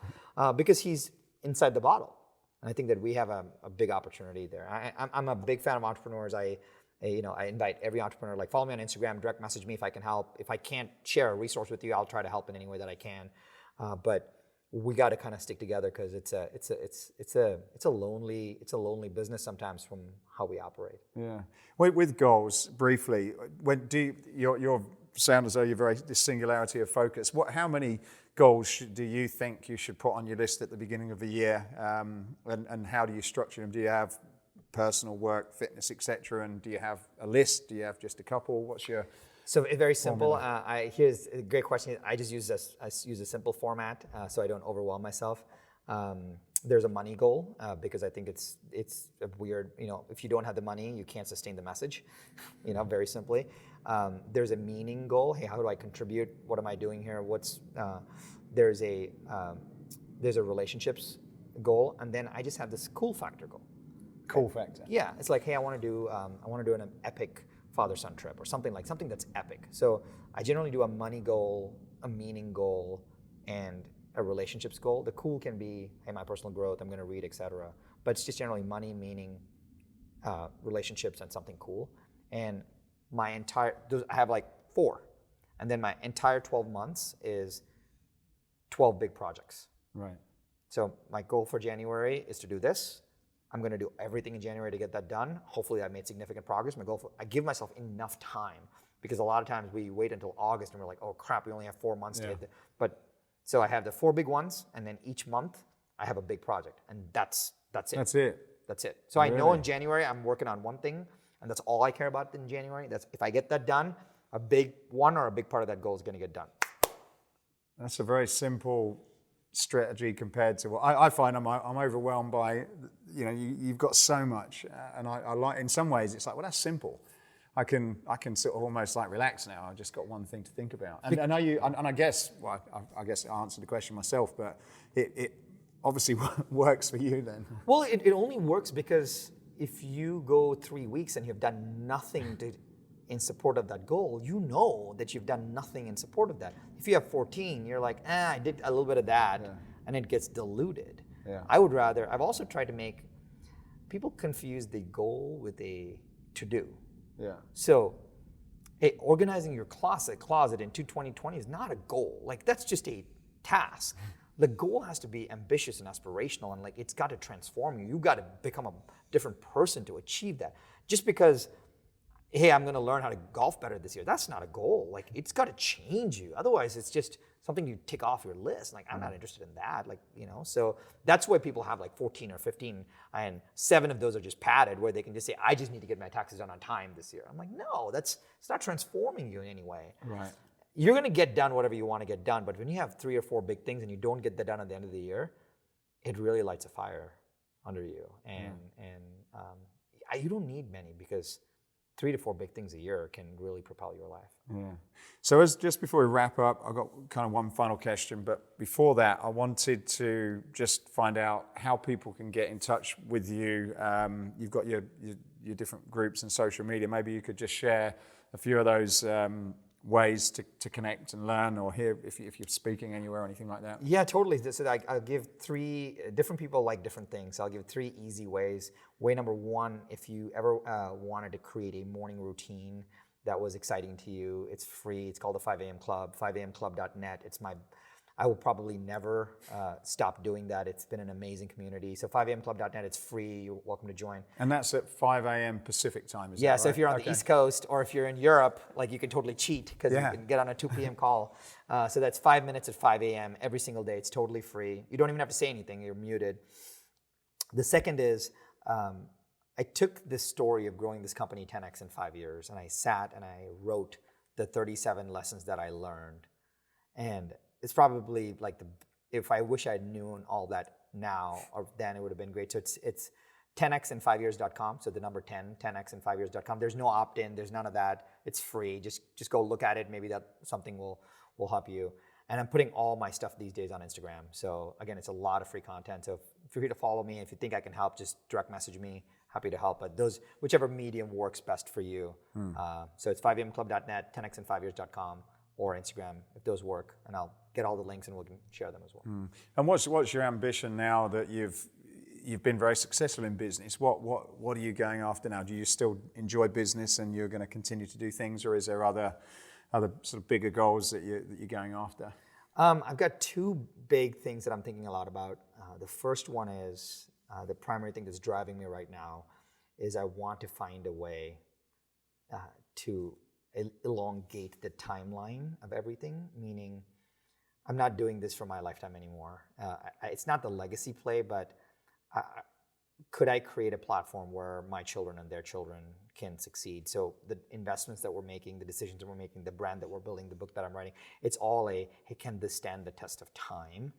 because he's inside the bottle. And I think that we have a big opportunity there. I'm a big fan of entrepreneurs. I invite every entrepreneur, like, follow me on Instagram, direct message me if I can help. If I can't share a resource with you, I'll try to help in any way that I can. But we got to kind of stick together, because it's a lonely business sometimes from how we operate. Yeah. With goals, briefly, you sound as though you're very this singularity of focus. How many goals do you think you should put on your list at the beginning of the year, and how do you structure them? Do you have personal, work, fitness, etc., and do you have a list? Do you have just a couple? What's your So it's very simple. Here's a great question. I just use a simple format so I don't overwhelm myself. There's a money goal because I think it's a weird, if you don't have the money, you can't sustain the message, very simply. There's a meaning goal. Hey, how do I contribute? What am I doing here? There's a relationships goal, and then I just have this cool factor goal. Cool factor. Yeah, it's like, hey, I want to do an epic father-son trip, or something that's epic. So I generally do a money goal, a meaning goal, and a relationships goal. The cool can be, hey, my personal growth, I'm going to read, etc. But it's just generally money, meaning, relationships, and something cool. And I have like 4. And then my entire 12 months is 12 big projects. Right. So my goal for January is to do this. I'm going to do everything in January to get that done. Hopefully I've made significant progress. I give myself enough time, because a lot of times we wait until August and we're like, oh crap, we only have 4 months to get there. But so I have the 4 big ones, and then each month I have a big project, and that's it. That's it. So really? I know in January I'm working on one thing, and that's all I care about in January. That's, if I get that done, a big one or a big part of that goal is going to get done. That's a very simple strategy compared to what I find. I'm overwhelmed by, you've got so much, and I like, in some ways it's like, well, that's simple. I can sort of almost like relax now. I've just got one thing to think about. And I guess I answered the question myself, but it obviously works for you then. Well, it only works because if you go 3 weeks and you've done nothing in support of that goal, you know that you've done nothing in support of that. If you have 14, you're like, I did a little bit of that, and it gets diluted. Yeah. I've also tried to make people confuse the goal with a to-do. Yeah. So, hey, organizing your closet in 2020 is not a goal. Like, that's just a task. The goal has to be ambitious and aspirational, and like, it's got to transform you. You've got to become a different person to achieve that. Just because, hey, I'm going to learn how to golf better this year, that's not a goal. Like, it's got to change you. Otherwise, it's just something you tick off your list. Like, I'm not interested in that. Like, so that's why people have like 14 or 15, and 7 of those are just padded, where they can just say, I just need to get my taxes done on time this year. I'm like, no, it's not transforming you in any way. Right. You're going to get done whatever you want to get done, but when you have 3 or 4 big things and you don't get that done at the end of the year, it really lights a fire under you. And you don't need many, because 3 to 4 big things a year can really propel your life. Yeah. So just before we wrap up, I've got kind of one final question, but before that, I wanted to just find out how people can get in touch with you. You've got your different groups and social media. Maybe you could just share a few of those ways to connect and learn, or hear if you're speaking anywhere or anything like that. Yeah, totally. So I'll give 3 different people like different things. So I'll give 3 easy ways. Way number 1, if you ever wanted to create a morning routine that was exciting to you, it's free. It's called the 5 a.m. Club, 5amclub.net. I will probably never stop doing that. It's been an amazing community. So 5amclub.net, it's free. You're welcome to join. And that's at 5 a.m. Pacific time, is that right? right? So if you're on the East Coast, or if you're in Europe, like, you can totally cheat, because you can get on a 2 p.m. call. So that's 5 minutes at 5 a.m. every single day. It's totally free. You don't even have to say anything. You're muted. The second is, I took this story of growing this company 10x in 5 years, and I sat and I wrote the 37 lessons that I learned. And it's probably like if I wish I'd known all that now, or then, it would have been great. So it's 10xin5years.com. So the number 10xin5years.com. There's no opt-in. There's none of that. It's free. Just go look at it. Maybe that something will help you. And I'm putting all my stuff these days on Instagram. So again, it's a lot of free content. So feel free to follow me. If you think I can help, just direct message me. Happy to help. But whichever medium works best for you. So it's 5amclub.net, 10xin5years.com, or Instagram, if those work. And I'll get all the links and we can share them as well. And what's your ambition now that you've been very successful in business? What are you going after now? Do you still enjoy business and you're going to continue to do things, or is there other sort of bigger goals that you're going after? I've got two big things that I'm thinking a lot about. The first one is the primary thing that's driving me right now is I want to find a way to elongate the timeline of everything, meaning I'm not doing this for my lifetime anymore. It's not the legacy play, but could I create a platform where my children and their children can succeed? So the investments that we're making, the decisions that we're making, the brand that we're building, the book that I'm writing, it's all hey, can this stand the test of time?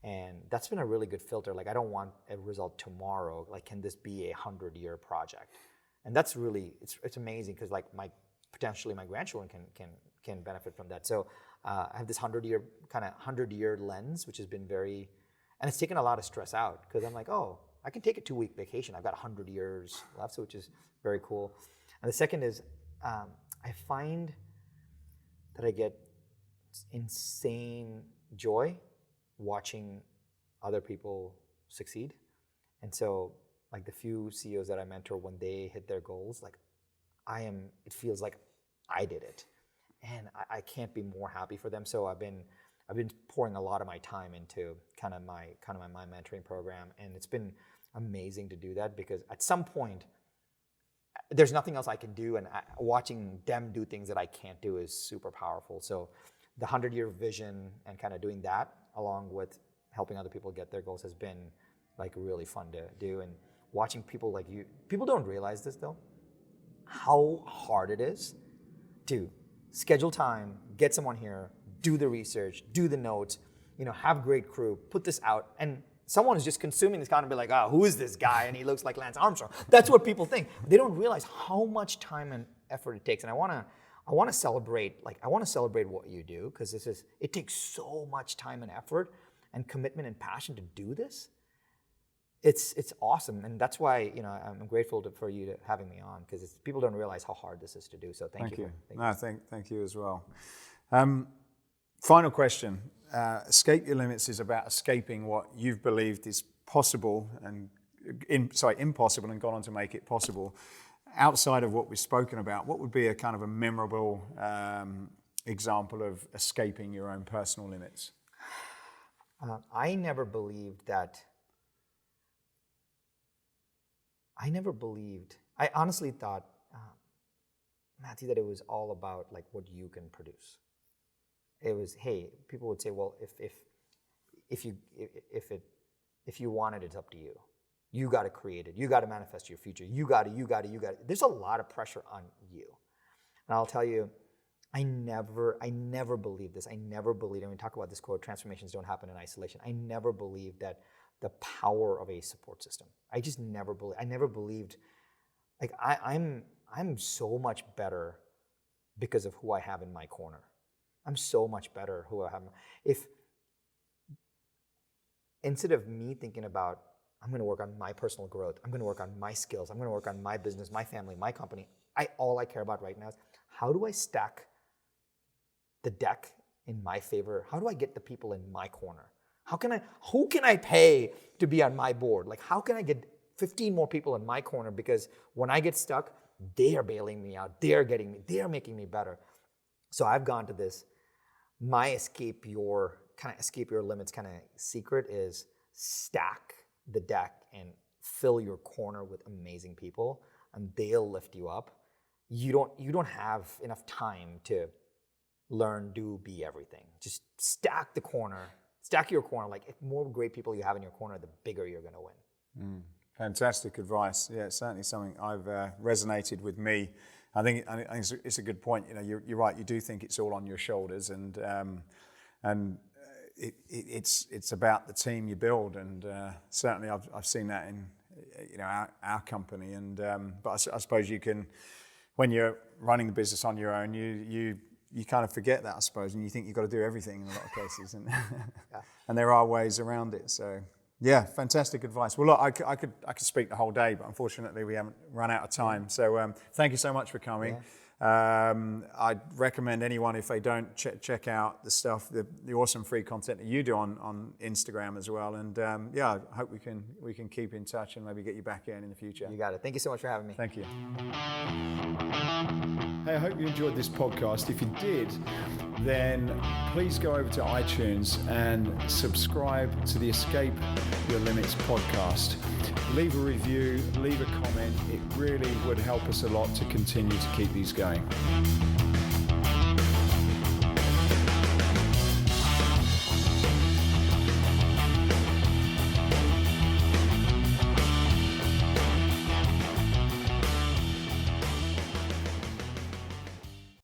And that's been a really good filter. Like, I don't want a result tomorrow. Like, can this be a 100-year project? And that's really, it's amazing because like potentially my grandchildren can benefit from that. So I have this 100-year lens, which has been and it's taken a lot of stress out because I'm like, oh, I can take a 2-week vacation. I've got 100 years left, so which is very cool. And the second is I find that I get insane joy watching other people succeed. And so like the few CEOs that I mentor, when they hit their goals, like it feels like I did it. And I can't be more happy for them. So I've been pouring a lot of my time into kind of my mentoring program, and it's been amazing to do that because at some point there's nothing else I can do, and watching them do things that I can't do is super powerful. So the 100-year vision and kind of doing that along with helping other people get their goals has been like really fun to do. And watching people like you, people don't realize this though, how hard it is to schedule time, get someone here, do the research, do the notes, have great crew, put this out, and someone is just consuming this content and be like, oh, who is this guy? And he looks like Lance Armstrong. That's what people think. They don't realize how much time and effort it takes. And I want to celebrate what you do, because it takes so much time and effort and commitment and passion to do this. It's awesome, and that's why I'm grateful for you having me on, because people don't realize how hard this is to do. So thank you. Thank you as well. Final question. Escape Your Limits is about escaping what you've believed is possible and impossible, and gone on to make it possible. Outside of what we've spoken about, what would be a kind of a memorable example of escaping your own personal limits? I never believed. I honestly thought, Matthew, that it was all about like what you can produce. It was, hey, people would say, well, if you want it, it's up to you. You got to create it. You got to manifest your future. You got to. There's a lot of pressure on you. And I'll tell you, I never believed this. I never believed, and we talk about this quote, transformations don't happen in isolation. I never believed that the power of a support system. I just never believed. I never believed, like I'm so much better because of who I have in my corner. I'm so much better who I have. If instead of me thinking about, I'm going to work on my personal growth, I'm going to work on my skills, I'm going to work on my business, my family, my company, all I care about right now is how do I stack the deck in my favor? How do I get the people in my corner? Who can I pay to be on my board? Like, how can I get 15 more people in my corner? Because when I get stuck, they are bailing me out. They are making me better. So I've gone to this, my escape your limits kind of secret is stack the deck and fill your corner with amazing people, and they'll lift you up. You don't have enough time to learn, do, be everything. Just stack your corner. Like, if more great people you have in your corner, the bigger you're going to win. Fantastic advice. Yeah, it's certainly something I've resonated with me. I think it's a good point. You're right. You do think it's all on your shoulders, and it's about the team you build, and certainly I've seen that in our company. And but I suppose you can, when you're running the business on your own, you you kind of forget that, I suppose, and you think you've got to do everything in a lot of cases, and and there are ways around it. So yeah, fantastic advice. Well, look, I could speak the whole day, but unfortunately we haven't run out of time. So thank you so much for coming. I'd recommend anyone, if they don't, check out the stuff, the awesome free content that you do on Instagram as well. And I hope we can keep in touch and maybe get you back in the future. You got it. Thank you so much for having me. Thank you. Hey, I hope you enjoyed this podcast. If you did, then please go over to iTunes and subscribe to the Escape Your Limits podcast. Leave a review, leave a comment. It really would help us a lot to continue to keep these going.